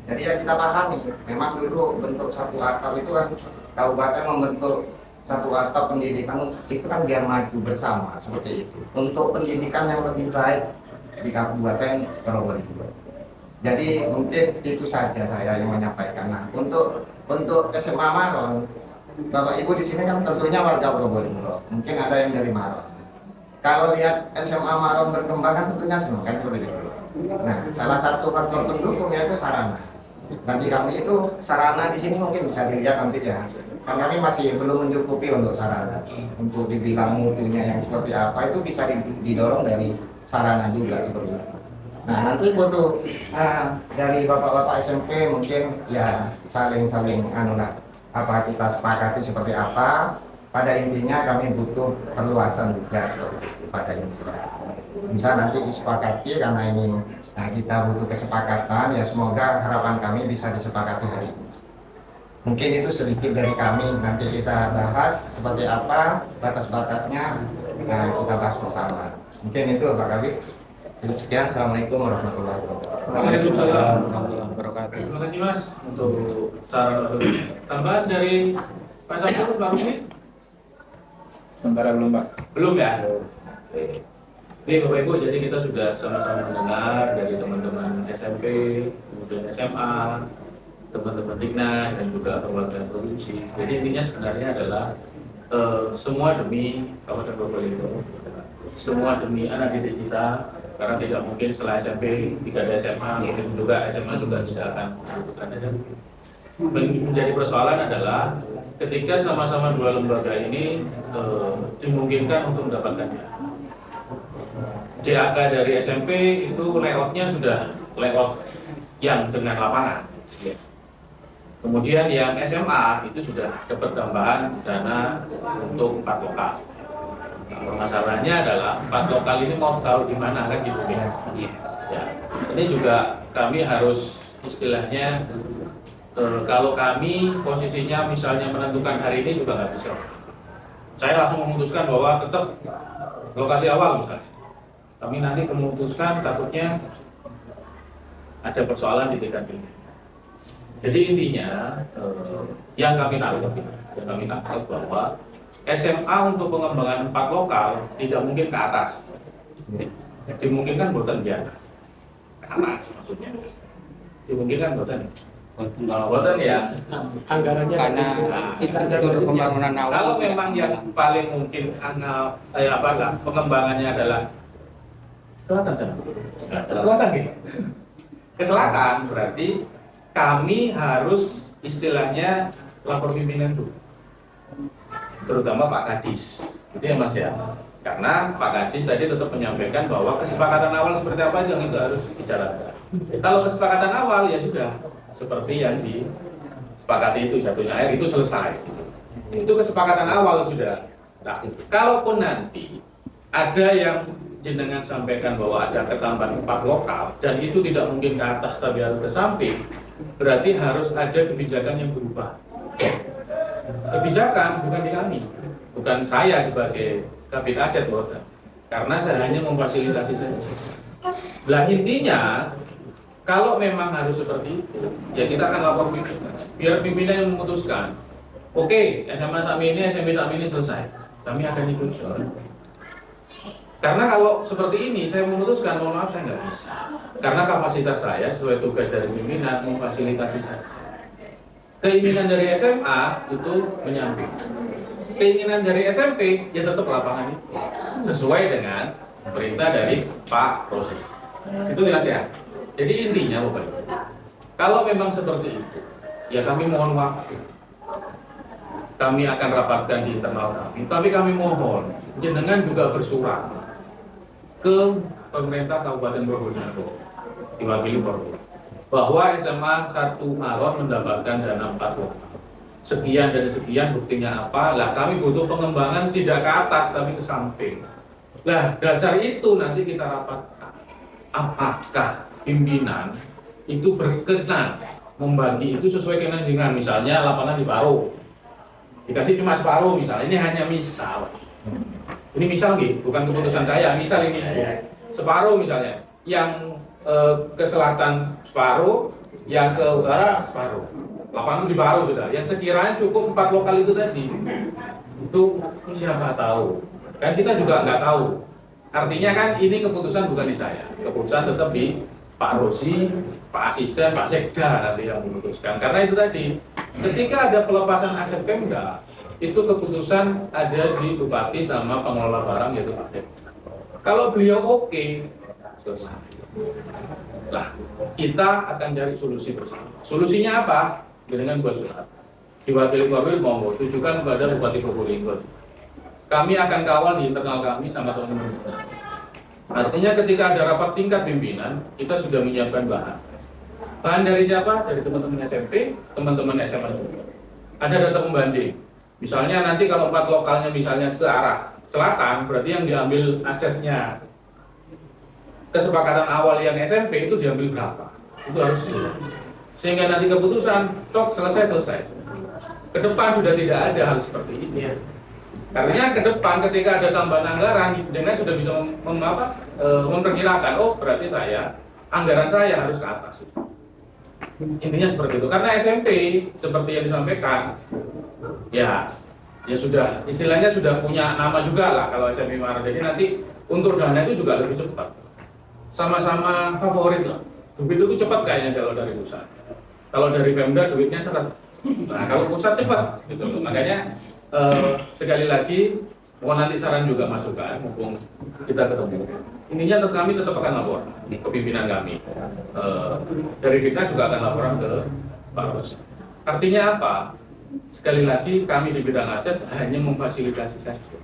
Jadi ya kita pahami, memang dulu bentuk satu atap itu kan kabupaten membentuk satu atap pendidikan itu kan biar maju bersama seperti itu. Untuk pendidikan yang lebih baik di Kabupaten Probolinggo. Jadi mungkin itu saja saya yang menyampaikan. Nah, untuk SMA Maron, Bapak Ibu di sini kan tentunya warga Probolinggo. Mungkin ada yang dari Maron. Kalau lihat SMA Maron berkembang kan tentunya senang kan seperti itu. Nah, salah satu faktor pendukung yaitu sarana. Nanti kami itu sarana di sini mungkin bisa dilihat nanti ya. Kan kami masih belum mencukupi untuk sarana. Untuk dibilang mutunya yang seperti apa itu bisa didorong dari sarana juga seperti itu. Nah, nanti butuh dari bapak-bapak SMP mungkin ya saling apa kita sepakati seperti apa. Pada intinya kami butuh perluasan juga seperti itu pada intinya. Bisa nanti disepakati karena ini kita butuh kesepakatan ya, semoga harapan kami bisa disepakati hari ini. Mungkin itu sedikit dari kami, nanti kita bahas seperti apa batas-batasnya, kita bahas bersama. Mungkin itu Pak Kabid. Sekian, assalamualaikum warahmatullahi wabarakatuh. Waalaikumsalam warahmatullahi wabarakatuh. Terima kasih Mas untuk saran tambahan dari Pak Sabtu, Pak Rumi. Sementara belum Pak. Belum ya? Oke. Ini Bapak Ibu, jadi kita sudah sama-sama mendengar dari teman-teman SMP, kemudian SMA, teman-teman Dignas dan juga perwakilan provinsi. Jadi intinya sebenarnya adalah semua demi Kabupaten Probolinggo, semua demi anak didik kita. Karena tidak mungkin setelah SMP tidak ada SMA, mungkin juga SMA juga tidak akan membutuhkan. Menjadi persoalan adalah ketika sama-sama dua lembaga ini dimungkinkan untuk mendapatkannya. DAK dari SMP itu layoutnya sudah layout yang dengan lapangan. Kemudian yang SMA itu sudah dapat tambahan dana untuk 4 lokal. Nah, permasalahannya adalah 4 lokal ini mau taruh di mana kan gitu ya. Ya. Ini juga kami harus istilahnya kalau kami posisinya misalnya menentukan hari ini juga nggak bisa. Saya langsung memutuskan bahwa tetap lokasi awal misalnya. Kami nanti memutuskan takutnya ada persoalan di tingkat ini. Jadi intinya yang kami tangkap bahwa SMA untuk pengembangan 4 lokal tidak mungkin ke atas. Dimungkinkan boten di atas. Ke atas maksudnya. Dimungkinkan boten. Boten ya. Anggarannya Karena struktur pembangunan awal. Kalau memang yang paling mungkin pengembangannya adalah selatan gitu. Ke selatan berarti kami harus istilahnya lapor pimpinan dulu, terutama Pak Kadis, itu ya Mas ya. Karena Pak Kadis tadi tetap menyampaikan bahwa kesepakatan awal seperti apa yang itu harus dibicarakan. Kalau kesepakatan awal ya sudah seperti yang disepakati itu, jatuhnya air itu selesai. Itu kesepakatan awal sudah. Nah, kalaupun nanti ada yang jenengan sampaikan bahwa ada ketambahan 4 lokal dan itu tidak mungkin ke atas tapi harus ke samping, berarti harus ada kebijakan yang berubah. Kebijakan bukan di kami, bukan saya sebagai Kabit Aset Boten, karena saya hanya memfasilitasi saja. Lah intinya, kalau memang harus seperti itu, ya kita akan lapor pimpinan, biar pimpinan yang memutuskan. Oke, SMA Sami ini, SMP Sami ini selesai, kami akan ikut. Karena kalau seperti ini, saya memutuskan, mohon maaf saya nggak bisa. Karena kapasitas saya sesuai tugas dari pimpinan memfasilitasi saja. Keinginan dari SMA itu menyamping. Keinginan dari SMP ya tetap lapangan itu sesuai dengan perintah dari Pak Rosi. Itu jelas ya. Jadi intinya Bapak Ibu, kalau memang seperti itu, ya kami mohon waktu. Kami akan rapatkan di internal kami. Tapi kami mohon jenengan juga bersurat ke pemerintah Kabupaten Probolinggo, diwakili Polri, bahwa SMA 1 Alor mendapatkan dana 4 lokal. Sekian dan sekian buktinya apa? Lah kami butuh pengembangan tidak ke atas tapi ke samping. Lah dasar itu nanti kita rapatkan. Apakah pimpinan itu berkenan membagi itu sesuai dengan misalnya lapangan di Paro dikasih cuma separuh misalnya, ini hanya misal. Ini misal gitu, bukan keputusan saya. Misal ini separuh misalnya, yang ke selatan separuh, yang ke utara separuh. Lapangan di Paro sudah, yang sekiranya cukup 4 lokal itu tadi, itu siapa tahu? Kan kita juga nggak tahu. Artinya kan ini keputusan bukan di saya, keputusan tetap di Pak Rosi, Pak Asisten, Pak Sekda nanti yang memutuskan. Karena itu tadi, ketika ada pelepasan aset Pemda, itu keputusan ada di Bupati sama pengelola barang yaitu Pak Sekda. Kalau beliau oke, selesai. Lah, kita akan cari solusi bersama. Solusinya apa? Dengan buat surat. Diwakili Korwil monggo tujukan kepada Bupati Probolinggo. Kami akan kawal di internal kami sama teman-teman. Artinya ketika ada rapat tingkat pimpinan, kita sudah menyiapkan bahan. Bahan dari siapa? Dari teman-teman SMP, teman-teman SMA juga. Ada data pembanding. Misalnya nanti kalau 4 lokalnya misalnya ke arah selatan, berarti yang diambil asetnya kesepakatan awal yang SMP itu diambil berapa? Itu harus jelas. Sehingga nanti keputusan, tok selesai. Ke depan sudah tidak ada hal seperti ini. Karena ke depan ketika ada tambahan anggaran, dengan sudah bisa memperkirakan, oh berarti anggaran saya harus ke atas. Intinya seperti itu. Karena SMP seperti yang disampaikan, ya sudah istilahnya sudah punya nama juga lah kalau SMP Maret. Jadi nanti untuk dana itu juga lebih cepat. Sama-sama favorit lah. Duit itu cepat kayaknya kalau dari pusat. Kalau dari Pemda duitnya seret. Nah kalau pusat cepat gitu. Makanya sekali lagi mohon nanti saran juga masukan mumpung kita ketemu. Intinya kami tetap akan lapor ke pimpinan kami. Dari kita juga akan laporan ke Pak Ros. Artinya apa? Sekali lagi kami di bidang aset hanya memfasilitasi saja.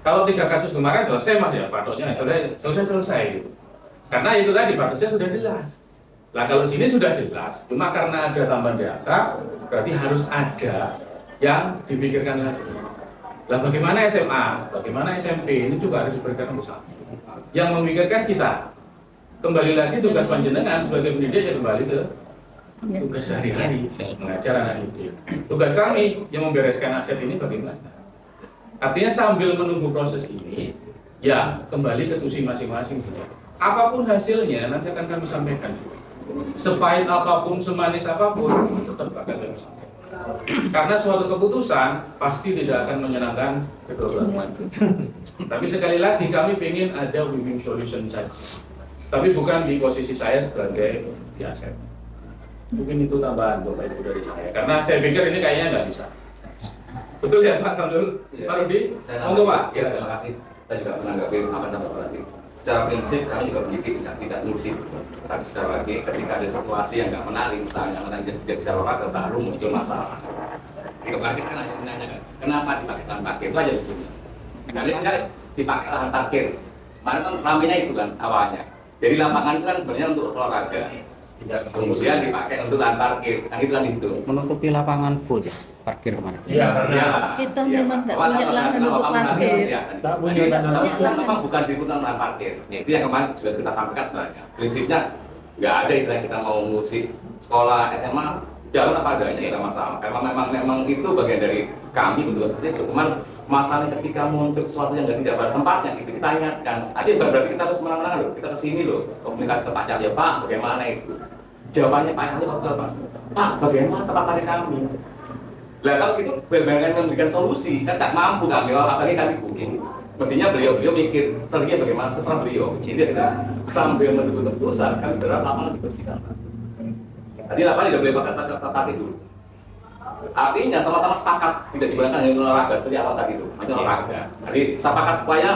Kalau 3 kasus kemarin selesai Mas ya, patoknya selesai gitu. Karena itu tadi batasnya sudah jelas. Nah kalau sini sudah jelas, cuma karena ada tambahan DAK, berarti harus ada yang dipikirkan lagi. Lah bagaimana SMA, bagaimana SMP, ini juga harus diberikan usaha. Yang memikirkan kita. Kembali lagi tugas panjenengan sebagai pendidik ya kembali ke tugas sehari-hari, mengajar anak didik. Tugas kami yang membereskan aset ini bagaimana? Artinya sambil menunggu proses ini, ya kembali ke tusi masing-masing. Apapun hasilnya nanti akan kami sampaikan. Sepahit apapun, semanis apapun, tetap akan kami sampaikan. Karena suatu keputusan pasti tidak akan menyenangkan kedua belah pihak. Tapi sekali lagi kami ingin ada win-win solution saja. Tapi bukan di posisi saya sebagai aset. Mungkin itu tambahan Bapak Ibu dari saya. Karena saya pikir ini kayaknya nggak bisa. Betul ya Pak Samsul? Pak Rudi? Monggo Pak. Ya, terima kasih. Saya juga menanggapi apa namanya berarti. Secara prinsip kami juga mendidik tidak nurusin. Tapi sekali lagi ketika ada situasi yang nggak menarik, misalnya yang tidak bisa lewat, baru muncul masalah. Kemarin kita nanya kan, kenapa dipakai lahan parkir? Itu aja di sini. Misalnya enggak dipakai lahan parkir. Kemarin kan ramenya itu kan awalnya. Jadi lapangan itu kan sebenarnya untuk olahraga. Kemudian dipakai untuk lahan parkir. Kan itu kan itu. Menutupi lapangan full ya, parkir kemarin. Iya, karena Kita memang nggak punya lahan untuk parkir. Tak punya tanah Itu kan memang bukan dibutuhkan lahan parkir. Itu yang kemarin sudah kita sampaikan sebenarnya. Prinsipnya nggak ada istilah kita mau ngusik sekolah SMA jalan apa adanya, nggak masalah. Karena memang itu bagian dari kami berdua seperti itu. Cuman masalahnya ketika muncul sesuatu yang tidak pada tempatnya, itu kita ingatkan. Artinya berarti kita harus menang-menang loh. Kita kesini loh, komunikasi ke Pak Cahyo, Pak, bagaimana itu? Jawabannya Pak Cahyo waktu apa? Pak, bagaimana tempat parkir kami? Lah kalau itu benar-benar memberikan solusi, kan tak mampu kami, apalagi kami booking. Mestinya beliau mikir strateginya bagaimana, terserah beliau. Jadi kita sambil menunggu keputusan, kami berharap lapangan dibersihkan. Tadi lapangan tidak boleh pakai dulu. Artinya sama-sama sepakat tidak digunakan hanya olahraga seperti awal tadi itu, hanya olahraga. Jadi sepakat supaya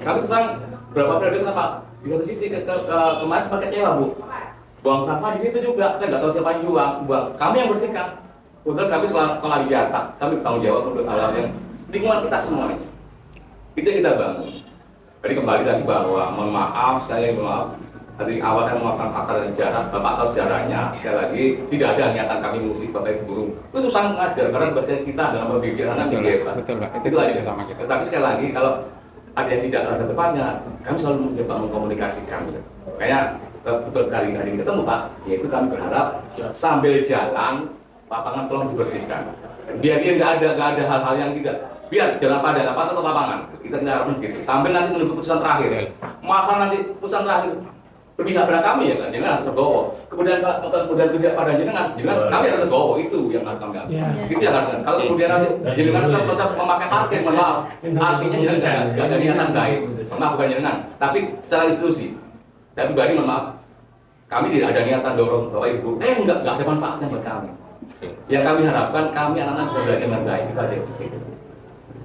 kami kesang berapa periode kenapa di satu sisi kemarin sempat kecewa bu, buang sampah di situ juga. Saya nggak tahu siapa yang buang. Kami yang bersihkan. Kemudian kami sekolah di Biata, kami bertanggung jawab untuk hal yang lingkungan kita semuanya. Itu yang kita bangun. Jadi kembali lagi bahwa mohon maaf, saya mohon maaf. Tadi awal saya mengatakan fakta dan sejarah, Bapak tahu sejarahnya. Sekali lagi, tidak ada niatan kami mengusik Bapak Ibu guru. Itu susah mengajar, karena tugasnya kita dalam berpikir, anak mikir. Betul, Pak. Itu aja. Tapi sekali lagi, kalau ada yang tidak ada depannya, kami selalu mencoba mengkomunikasikan. Kayak betul sekali hari ini ketemu Pak, yaitu kami berharap sambil jalan, lapangan tolong dibersihkan. Biar dia nggak ada hal-hal yang tidak. Biar jalan pada tetap lapangan. Kita tidak harus begitu. Sambil nanti menunggu putusan terakhir. Masa nanti putusan terakhir berpihak pada kami ya kan, jangan harus tergowo. Kemudian tidak pada jenengan kami harus tergowo, itu yang harus kami ambil. Itu yang harus. Kalau kemudian jenengan tetap memakai parkir, mohon maaf. Artinya jenengan nggak ada niatan baik. Maaf bukan jenengan, tapi secara institusi. Saya pribadi mohon maaf. Kami tidak ada niatan dorong Bapak Ibu. Enggak ada manfaatnya buat kami. Yang kami harapkan kami anak-anak bisa belajar dengan baik, itu ada di sini.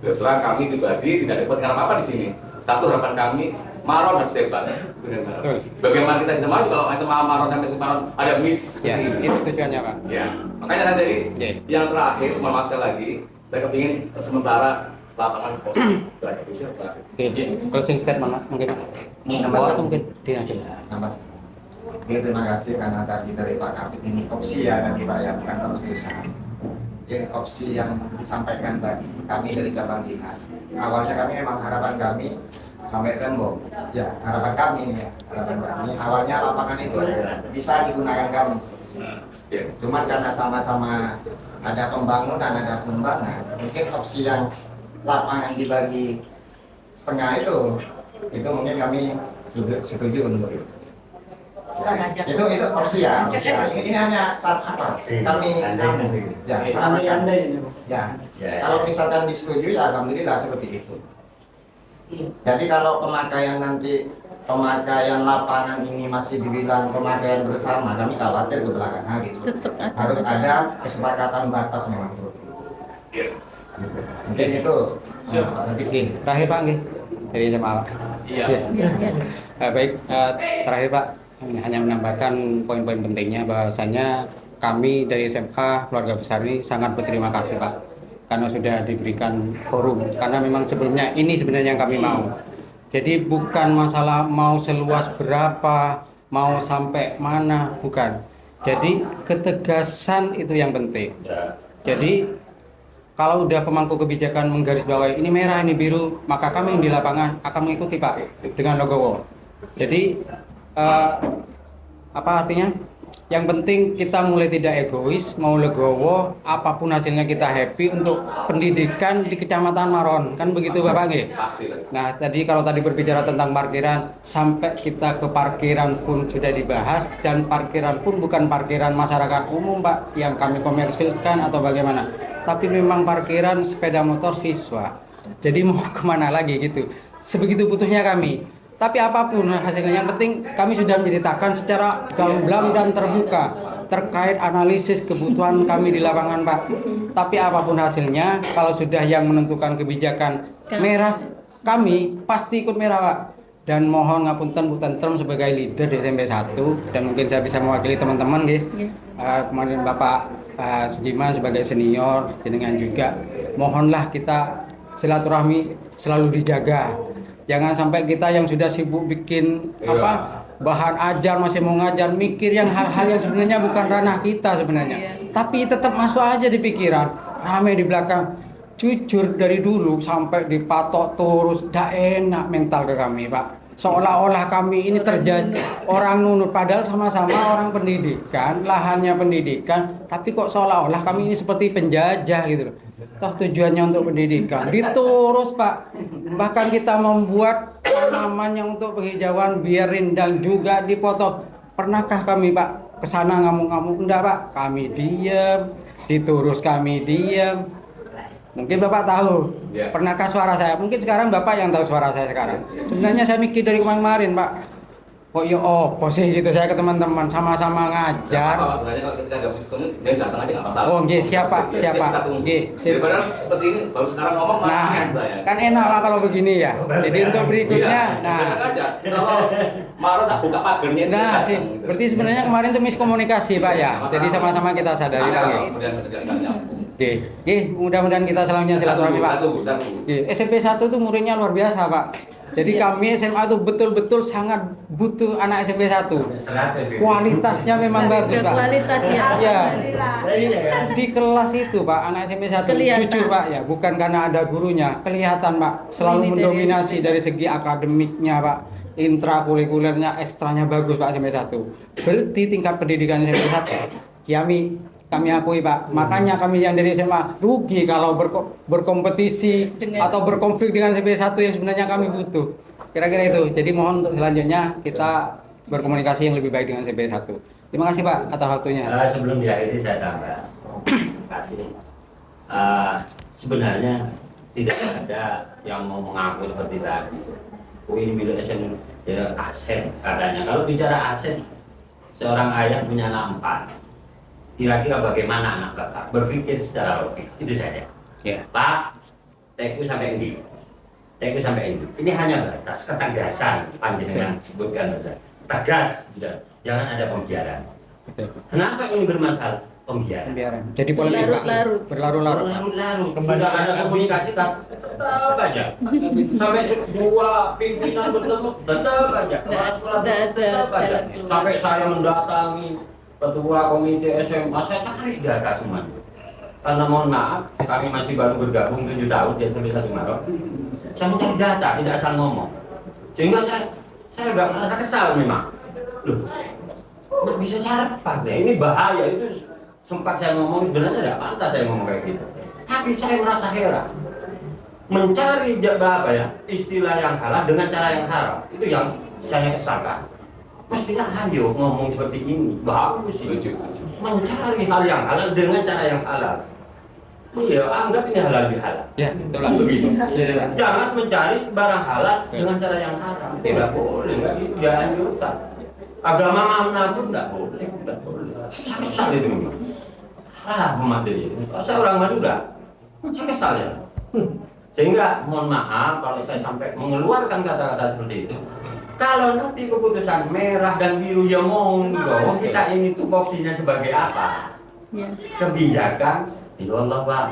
Terus terang kami pribadi tidak dapat apa-apa di sini. Satu harapan kami, Maron harus hebat. Bagaimana kita bisa maju kalau SMA Maron sampai Maron ada miss Ya, seperti ini. itu tujuannya Pak. Ya, makanya saya tadi yang terakhir, mohon maaf sekali lagi, saya kepingin sementara lapangan kosong. Oke, closing statement Pak, mungkin Pak. Atau mungkin dinasti. Nambah. Oke, terima kasih karena tadi dari Pak Kapit ini opsi ya tadi Pak ya, bukan keputusan. Ini opsi yang disampaikan tadi kami dari cabang dinas. Awalnya kami memang harapan kami sampai tembok. Ya, harapan kami ini ya, harapan kami. Awalnya lapangan itu bisa digunakan kami. Cuman karena sama-sama ada pembangunan, ada pengembangan, mungkin opsi yang lapangan dibagi setengah itu mungkin kami setuju untuk itu. Itu opsi ya. Ini hanya apa? Kami ya, ya. Kalau misalkan disetujui, alhamdulillah seperti itu. Jadi kalau pemakaian lapangan ini masih dibilang pemakaian bersama, kami khawatir ke belakang hari. Harus ada kesepakatan batas memang seperti itu. Mungkin itu. Terakhir Pak, nggih. Dari SMA Pak. Iya. Baik, terakhir Pak, hanya menambahkan poin-poin pentingnya bahwasanya kami dari SMA keluarga besar ini sangat berterima kasih Pak karena sudah diberikan forum, karena memang sebelumnya ini sebenarnya yang kami mau. Jadi bukan masalah mau seluas berapa, mau sampai mana, bukan. Jadi ketegasan itu yang penting. Jadi kalau udah pemangku kebijakan menggarisbawahi ini merah, ini biru, maka kami yang di lapangan akan mengikuti Pak dengan logowo. Jadi apa artinya? Yang penting kita mulai tidak egois, mau legowo, apapun hasilnya kita happy untuk pendidikan di Kecamatan Maron, kan begitu Bapak nggih? Nah tadi kalau tadi berbicara tentang parkiran, sampai kita ke parkiran pun sudah dibahas, dan parkiran pun bukan parkiran masyarakat umum Pak yang kami komersilkan atau bagaimana, tapi memang parkiran sepeda motor siswa. Jadi mau kemana lagi gitu? Sebegitu butuhnya kami. Tapi apapun hasilnya, yang penting kami sudah menceritakan secara gamblang dan terbuka terkait analisis kebutuhan kami di lapangan Pak. Tapi apapun hasilnya, kalau sudah yang menentukan kebijakan merah, kami pasti ikut merah Pak. dan mohon ngapunten Bu Tentrem sebagai leader di SMP 1 dan mungkin saya bisa mewakili teman-teman nggih. Kemarin Bapak Sujiman sebagai senior dengan juga mohonlah kita silaturahmi selalu dijaga. Jangan sampai kita yang sudah sibuk bikin bahan ajar masih mau ngajar mikir yang hal-hal yang sebenarnya bukan ranah kita sebenarnya. Tapi tetap masuk aja di pikiran. Rame di belakang. Jujur dari dulu sampai dipatok terus dak enak mental ke kami, Pak. Seolah-olah kami ini terjadi orang nunut padahal sama-sama orang pendidikan, lahannya pendidikan, tapi kok seolah-olah kami ini seperti penjajah gitu loh. Toh tujuannya untuk pendidikan. Diturus, Pak. Bahkan kita membuat tanamannya untuk penghijauan biar rindang juga dipotong. Pernahkah kami, Pak, kesana ngamuk-ngamuk? Enggak, Pak. Kami diam, diturus kami diam. Mungkin Bapak tahu, pernahkah suara saya? Mungkin sekarang Bapak yang tahu suara saya sekarang. Sebenarnya saya mikir dari kemarin, Pak. Kok ya sih gitu saya ke teman-teman sama-sama ngajar. Oh, nggih, siapa? Nggih, Daripada seperti ini baru sekarang ngomong kan enak Pak kalau begini ya. Jadi untuk berikutnya, kalau Maro tak buka pagernya. berarti sebenarnya kemarin itu miskomunikasi, Pak ya. Jadi sama-sama kita sadari, Pak. Oke, mudah-mudahan kita selanjutnya silaturahmi, Pak. SMP 1 itu muridnya luar biasa, Pak. Jadi kami SMA itu betul-betul sangat butuh anak SMP 1. Kualitasnya memang bagus, Pak. Kualitasnya, Di kelas itu, Pak, anak SMP 1 jujur, Pak ya, bukan karena ada gurunya, kelihatan, Pak, selalu mendominasi dari segi akademiknya, Pak. Intrakurikulernya, ekstranya bagus, Pak, SMP 1. Berarti tingkat pendidikan SMP 1 kami akui, Pak. Makanya kami yang dari SMA rugi kalau berkompetisi atau berkonflik dengan SMP 1 yang sebenarnya kami butuh. Kira-kira itu. Jadi mohon untuk selanjutnya kita berkomunikasi yang lebih baik dengan SMP 1. Terima kasih, Pak, atas waktunya. Sebelum diakhiri saya tambah. Terima kasih. Sebenarnya tidak ada yang mau mengaku seperti tadi. Ini milik SM ya, aset katanya. Kalau bicara aset, seorang ayah punya anak 4. Kira-kira bagaimana anak Bapak berpikir secara logis, itu saja. Pak, teku sampai ini. Ini hanya batas ketegasan panjenengan sebutkan saja. Tegas, jangan ada pembiaran. Kenapa ini bermasalah? Pembiaran. Jadi polemik, Pak. Berlarut-larut. Sudah ada komunikasi tetap aja. Sampai 2 pimpinan bertemu tetap aja. Kepala sekolah tetap aja. Sampai saya mendatangi Ketua Komite SMA, saya cari data semuanya. Karena mohon maaf, kami masih baru bergabung 7 tahun di SMP 1 Maret. Saya mencari data, tidak asal ngomong. Sehingga saya agak merasa kesal memang. Loh, nggak bisa cepat ya, ini bahaya. Itu sempat saya ngomong, sebenarnya tidak pantas saya ngomong kayak gitu. Tapi saya merasa heran. Mencari istilah yang halal dengan cara yang haram, itu yang saya kesalkan. Mestinya ayo ngomong seperti ini, bagus sih. Mencari hal yang halal dengan cara yang halal. Iya, anggap ini halal bihalal. Ya, betul. Begitu. Jangan mencari barang halal dengan cara yang haram. Tidak boleh, nggak dianjurkan. Agama mana pun nggak boleh. Saya kesal itu memang. Haram materi. Saya orang Madura. Saya kesal ya. Sehingga mohon maaf kalau saya sampai mengeluarkan kata-kata seperti itu. Kalau nanti keputusan merah dan biru ya monggo, kita ini tupoksinya sebagai apa? Kebijakan, ya Allah Pak,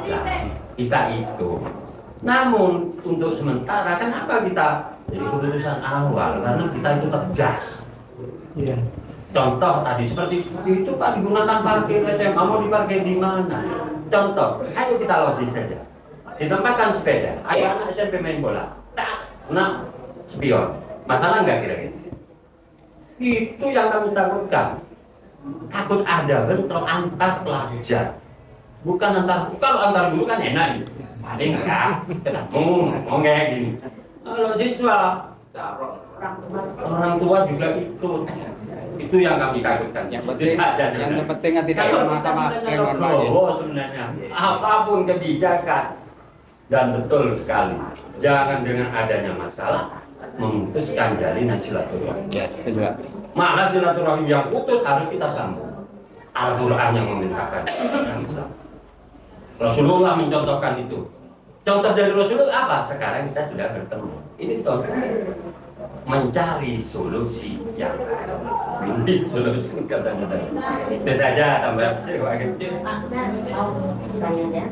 kita itu. Namun untuk sementara kenapa kita jadi keputusan awal? Karena kita itu tegas. Contoh tadi seperti itu Pak, digunakan parkir SMA, mau diparkir di mana? Contoh, ayo kita logis saja. Ditempatkan sepeda, ayo anak SMP main bola, tas, nah spion. Masalah enggak kira-kira? Itu yang kami takutkan. Takut ada bentrok antar pelajar. Bukan kalau antar guru kan enak gitu. Paling enggak ketemu ngomong kayak gini. Kalau siswa, orang tua juga ikut. Itu yang kami takutkan. Yang penting tidak sama-sama sebenarnya. Apapun kebijakan. Dan betul sekali. Jangan dengan adanya masalah memutuskan jalinan silaturahim. Malah silaturahim yang putus harus kita sambung. Al-Quran yang memerintahkan. Rasulullah mencontohkan itu. Contoh dari Rasulullah apa? Sekarang kita sudah bertemu. Ini contoh. mencari solusi yang ini solusi katanya tadi. Itu saja tambah sedikit Pak. Pak, saya mau tanya.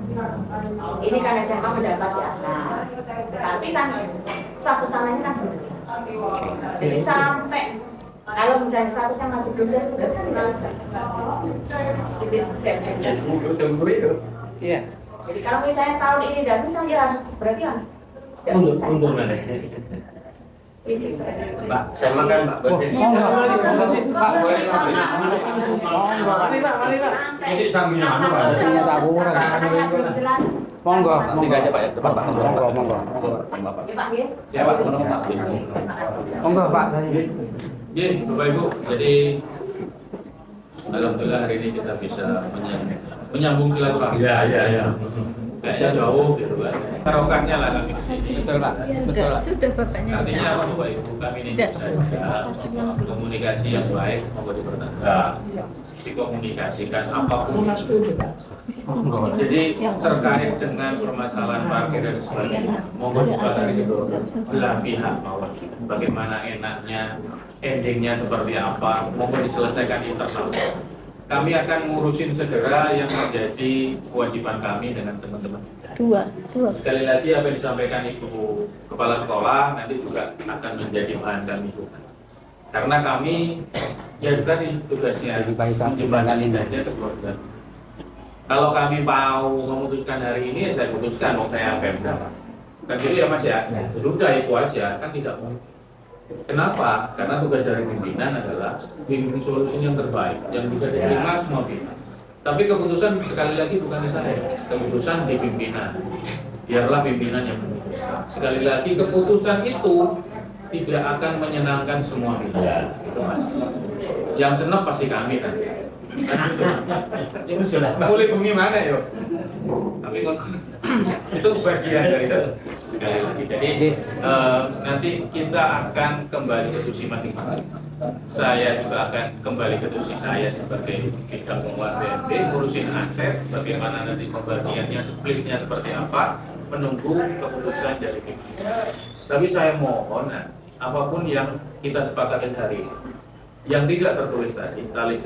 Ini kan SMA mendapat jatah, tapi kan status tanahnya kan belum jelas. Jadi sampai kalau misalnya statusnya masih belum jelas, berarti kan tidak bisa. Ya tunggu itu. Iya. Jadi kalau misalnya tahun ini tidak bisa, ya harus berarti kan tidak bisa. Undur nanti. Pak, saya makan Pak. Mari Pak. Ini sampingnya mana Pak? Ini tak kurang. Belum jelas. Monggo, Tiga aja Pak ya. monggo. Ya Pak, ya. Ya Pak, Monggo Pak. Iya, Bapak Ibu. Jadi alhamdulillah hari ini kita bisa menyambung silaturahmi. Ya. Kayaknya jauh gitu kan. Barokahnya lah kami di sini. Betul Pak. Ya, Betul. enggak, sudah bapaknya. Artinya apa Bapak Ibu? Kami ini Tidak. saja komunikasi yang baik mau dipertahankan, dikomunikasikan apapun. Jadi terkait dengan permasalahan parkir dan sebagainya, mohon disepakati itu belah pihak mau bagaimana enaknya, endingnya seperti apa, mohon diselesaikan internal. Kami akan ngurusin segera yang menjadi kewajiban kami dengan teman-teman. Dua. Sekali lagi apa yang disampaikan Ibu Kepala Sekolah nanti juga akan menjadi bahan kami juga. Karena kami ya juga di tugasnya menjembatani saja keluarga. Kalau kami mau memutuskan hari ini ya saya putuskan, mau saya Pemda. Kan gitu ya Mas ya. Sudah itu aja, kan tidak mungkin. Kenapa? Karena tugas dari pimpinan adalah bimbing solusi yang terbaik yang bisa diterima semua pihak. Tapi keputusan sekali lagi bukan di saya, keputusan di pimpinan. Biarlah pimpinan yang memutuskan. Sekali lagi keputusan itu tidak akan menyenangkan semua pihak. Itu pasti. Yang senang pasti kami nanti. Ini sudah boleh bagaimana yuk? Tapi itu bagian dari itu. Sekali lagi. Jadi nanti kita akan kembali ke tusi masing-masing. Saya juga akan kembali ke tusi saya sebagai bidang pengelola BNP, ngurusin aset, bagaimana nanti pembagiannya, splitnya seperti apa, menunggu keputusan dari pimpinan. Tapi saya mohon, apapun yang kita sepakati hari ini, yang tidak tertulis tadi, tali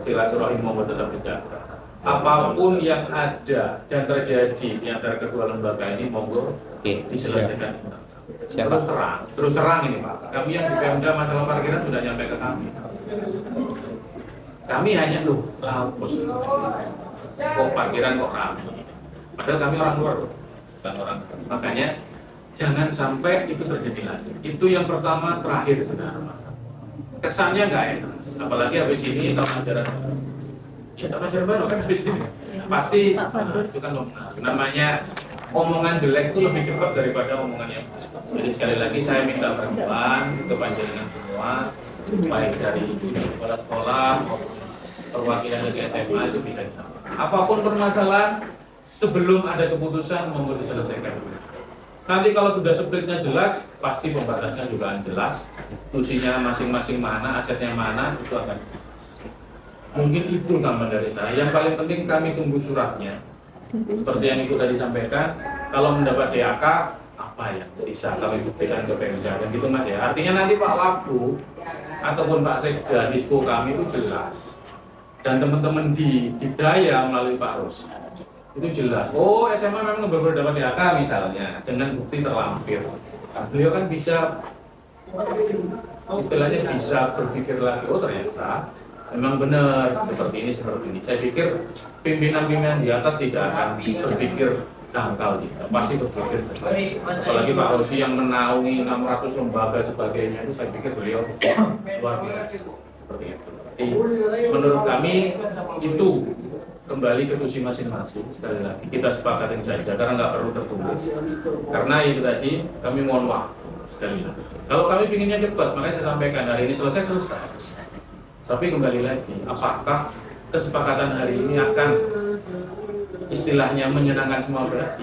silaturahim mau tetap dijaga. Apapun yang ada dan terjadi di antara kedua lembaga ini, monggo diselesaikan. Terus terang ini Pak. Kami yang di Pemda masalah parkiran sudah nyampe ke kami. Kami hanya kok parkiran kok ramai. Padahal kami orang luar, bukan orang. Makanya jangan sampai itu terjadi lagi. Itu yang pertama, terakhir saudara. Kesannya nggak enak. Apalagi habis ini tahun ajaran. Ya tahun ajaran baru kan habis ini. Pasti itu kan namanya omongan jelek itu lebih cepat daripada omongan yang baik. Jadi sekali lagi saya minta bantuan ke panjenengan semua, baik dari kepala sekolah, perwakilan dari SMA itu bisa disampaikan. Apapun permasalahan, sebelum ada keputusan monggo diselesaikan dulu. Nanti kalau sudah splitnya jelas, pasti pembatasnya juga akan jelas. Tusinya masing-masing mana, asetnya mana, itu akan jelas. Mungkin itu tambahan dari saya. Yang paling penting kami tunggu suratnya. Seperti yang Ibu tadi sampaikan, kalau mendapat DAK, apa yang bisa kami buktikan ke Pemda dan gitu Mas ya. Artinya nanti Pak Wagub ataupun Pak Sekda, Dispo kami itu jelas. Dan teman-teman di Daya melalui Pak Ros itu jelas. Oh SMA memang baru dapat DAK misalnya dengan bukti terlampir. Nah, beliau kan bisa istilahnya bisa berpikir lagi, oh ternyata memang benar seperti ini. Saya pikir pimpinan-pimpinan di atas tidak akan berpikir dangkal gitu. Pasti berpikir. Apalagi Pak Rosi yang menaungi 600 lembaga sebagainya itu saya pikir beliau luar biasa seperti itu. Jadi, menurut kami itu kembali ke tusi masing-masing. Sekali lagi kita sepakatin saja karena nggak perlu tertulis. Karena itu tadi kami mohon waktu sekali lagi. Kalau kami pinginnya cepat, makanya saya sampaikan hari ini selesai. Tapi kembali lagi, apakah kesepakatan hari ini akan istilahnya menyenangkan semua pihak?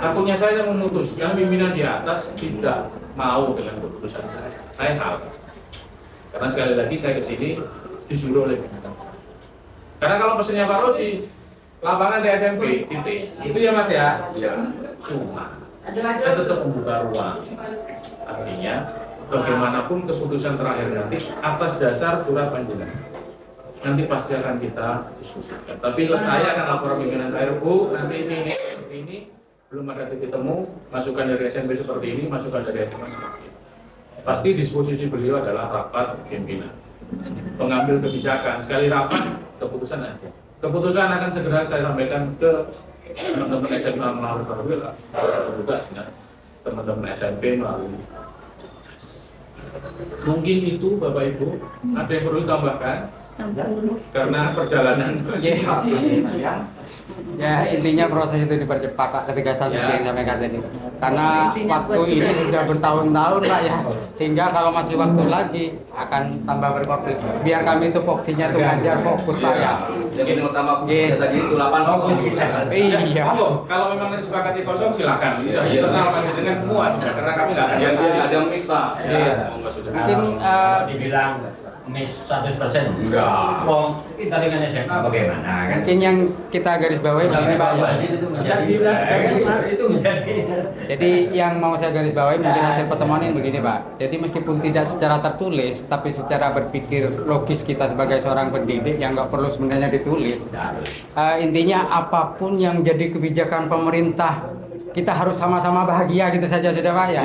Takutnya saya memutuskan pimpinan di atas tidak mau dengan keputusan saya. Saya salah. Karena sekali lagi saya ke sini disuruh oleh pimpinan saya. Karena kalau pesannya Pak Rosi, lapangan di SMP, titik. Itu ya Mas ya? Iya. Cuma saya tetap membuka ruang. Artinya bagaimanapun keputusan terakhir nanti atas dasar surat panjenengan. Nanti pasti akan kita diskusikan. Tapi saya akan laporan pimpinan saya, Bu, nanti ini seperti ini, belum ada titik temu, masukan dari SMP seperti ini, masukan dari SMA seperti ini. Pasti disposisi beliau adalah rapat pimpinan, pengambil kebijakan. Sekali rapat, keputusan ada. Keputusan akan segera saya sampaikan ke teman-teman SMA melalui perwira, juga dengan teman-teman SMP melalui. Mungkin itu Bapak Ibu, ada yang perlu ditambahkan? Karena perjalanan masih Ya intinya proses itu dipercepat Pak ketika seperti yang sampaikan tadi. Karena waktu ini sudah bertahun-tahun Pak ya, sehingga kalau masih waktu lagi akan tambah berkonflik. Biar kami itu fokusnya tuh ngajar fokus Pak ya. Jadi utama tadi itu 8 fokus. Iya. Kalau memang disepakati kosong silakan. Bisa internal kami dengan semua, karena kami nggak ada. Biar ada miss Pak. Mungkin dibilang miss 100% enggak. Wong kita dengan SMA bagaimana kan? mungkin yang kita garis bawahi begini Pak ya. Itu menjadi. Jadi yang mau saya garis bawahi mungkin hasil pertemuan ini begini Pak. Jadi meskipun tidak secara tertulis, tapi secara berpikir logis kita sebagai seorang pendidik yang nggak perlu sebenarnya ditulis. Intinya apapun yang jadi kebijakan pemerintah, kita harus sama-sama bahagia gitu saja sudah Pak ya.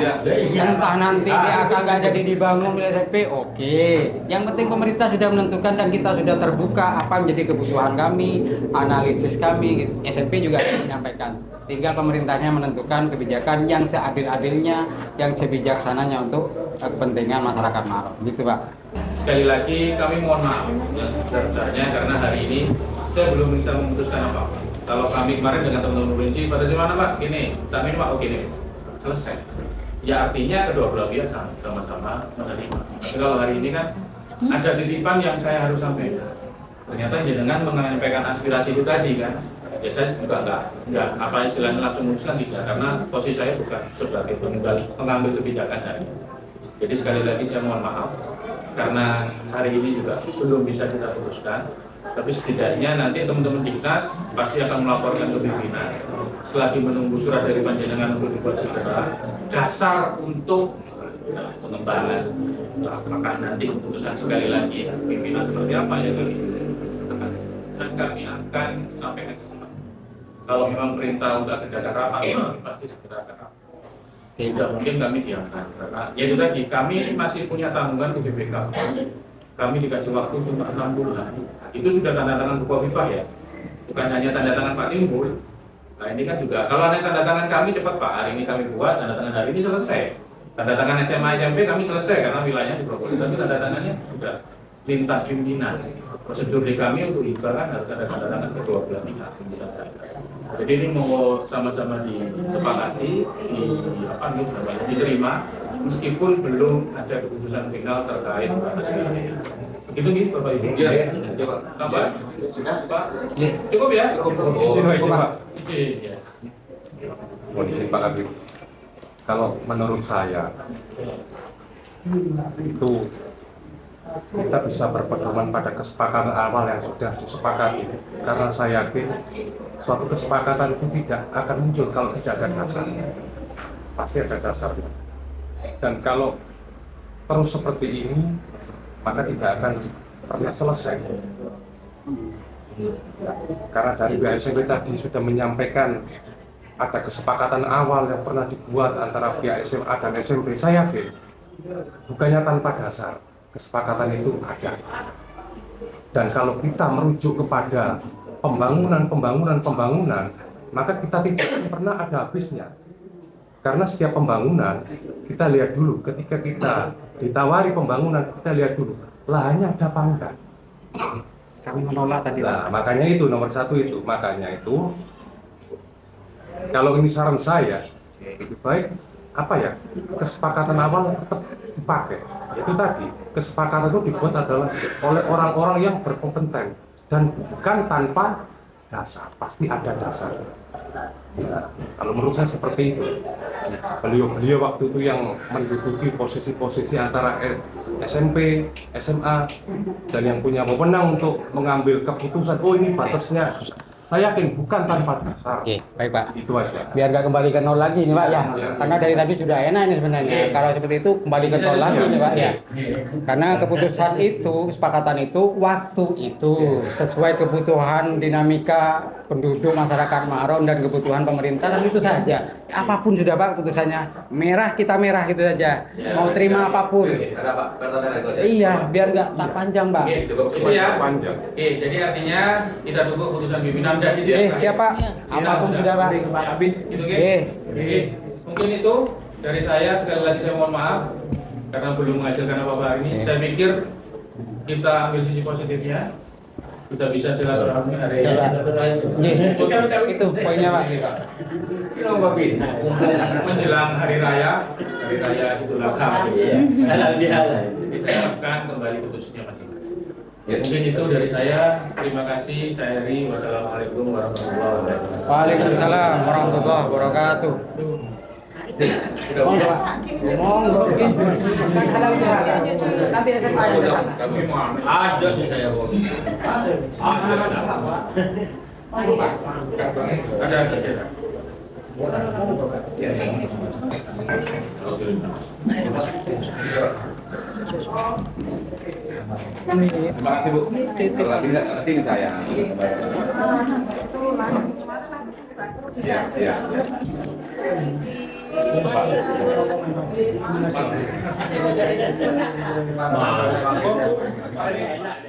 Entah nanti dia akan nggak jadi dibangun oleh SMP, oke. Yang penting pemerintah sudah menentukan dan kita sudah terbuka apa yang jadi kebutuhan kami, analisis kami. Gitu. SMP juga sudah menyampaikan. Tinggal pemerintahnya menentukan kebijakan yang seadil-adilnya, yang sebijaksananya untuk kepentingan masyarakat Maros. Gitu Pak. Sekali lagi kami mohon maaf yang sebesar-besarnya karena hari ini saya belum bisa memutuskan apa-apa. Kalau kami kemarin dengan teman-teman provinsi, pada gimana Pak? Gini, saat ini Pak, oke nih, selesai. Ya artinya kedua belah pihak sama-sama menerima. Tapi kalau hari ini kan ada titipan yang saya harus sampaikan. Ternyata dengan menyampaikan aspirasi itu tadi kan, ya saya juga nggak apa istilahnya langsung memutuskan tidak, karena posisi saya bukan sebagai pengambil kebijakan hari ini. Jadi sekali lagi saya mohon maaf karena hari ini juga belum bisa kita putuskan. Tapi setidaknya nanti teman-teman Diknas pasti akan melaporkan ke pimpinan selagi menunggu surat dari panjenengan untuk dibuat segera dasar untuk pengembangan. Apakah nanti keputusan sekali lagi pimpinan seperti apa ya kali ini, dan kami akan sampaikan secepatnya. Kalau memang perintah untuk tidak rapat, kami pasti segera akan rapat. Tidak mungkin kami diamkan karena ya itu tadi kami masih punya tanggungan ke BPK. Kami dikasih waktu cuma 60 hari. Itu sudah tanda tangan Bu Khofifah ya, bukan hanya tanda tangan Pak Timbul. Nah ini kan juga, kalau ada tanda tangan kami cepat Pak, hari ini kami buat, tanda tangan hari ini selesai. Tanda tangan SMA SMP kami selesai karena wilayahnya di Probolinggo, tapi tanda tangannya sudah lintas pimpinan. Prosedur di kami untuk IBA kan harus ada tanda tangan kedua belah pihak. Jadi ini mau sama-sama disepakati, diterima, meskipun belum ada keputusan final terkait atas wilayah. Begitu nih Bapak Ibu? Iya, coba tambah. Sudah, Pak? Iya. Cukup ya? Izin Pak. Izin ya. Mohon izin Pak Kabir. Kalau menurut saya itu kita bisa berpedoman pada kesepakatan awal yang sudah disepakati. Karena saya yakin suatu kesepakatan itu tidak akan muncul kalau tidak ada dasarnya. Pasti ada dasarnya. Dan kalau terus seperti ini, maka tidak akan pernah selesai. Karena dari BSMP tadi sudah menyampaikan ada kesepakatan awal yang pernah dibuat antara pihak SMA dan SMP. Saya yakin bukannya tanpa dasar, kesepakatan itu ada. Dan kalau kita merujuk kepada pembangunan, maka kita tidak pernah ada habisnya. Karena setiap pembangunan, kita lihat dulu, ketika kita ditawari pembangunan, kita lihat dulu, lahannya ada apa enggak? Kami menolak tadi. Nah, makanya itu nomor satu itu. Makanya itu, kalau ini saran saya, lebih baik apa ya, kesepakatan awal tetap dipakai. Itu tadi, kesepakatan itu dibuat adalah oleh orang-orang yang berkompeten dan bukan tanpa dasar, pasti ada dasar. Nah, kalau menurut saya seperti itu. Beliau waktu itu yang menduduki posisi-posisi antara SMP, SMA, dan yang punya wewenang untuk mengambil keputusan, oh ini batasnya Saya yakin bukan tanpa dasar. Oke, baik Pak. Itu aja. Biar nggak kembali ke nol lagi nih Pak ya. Karena dari tadi sudah enak ini sebenarnya. Kalau seperti itu kembali ke nol lagi nih Pak ya. Karena keputusan itu, kesepakatan itu, waktu itu sesuai kebutuhan dinamika penduduk masyarakat Maron dan kebutuhan pemerintah dan itu saja. Apapun sudah Pak keputusannya. Merah kita merah gitu saja. Mau terima apapun. Ada Pak, kartu merah itu aja. Iya, biar nggak tak panjang Bang. Oke, itu ya. Panjang. Oke, jadi artinya kita tunggu keputusan pimpinan dan itu ya. Siapa? Apapun sudah Pak. Pak Kabin. Itu oke. Oke. Mungkin itu dari saya, sekali lagi saya mohon maaf karena belum menghasilkan apa-apa hari ini. Saya pikir kita ambil sisi positifnya. Kita bisa silaturahmi hari ini. Itu poinnya Pak. Menjelang hari raya Idul Adha. Kita harapkan kembali putusnya masing-masing. Mungkin itu dari saya. Terima kasih. Saya Heri. Wassalamualaikum warahmatullahi wabarakatuh. Waalaikumsalam warahmatullahi wabarakatuh. Monggo Pak. Monggo. Kan halal bihalal. Nanti SMA aja ke sana. Kami mau Ada di saya kok. ada. Terima kasih Bu. Lagi nggak sini saya. Siap, siap, siap. Mas.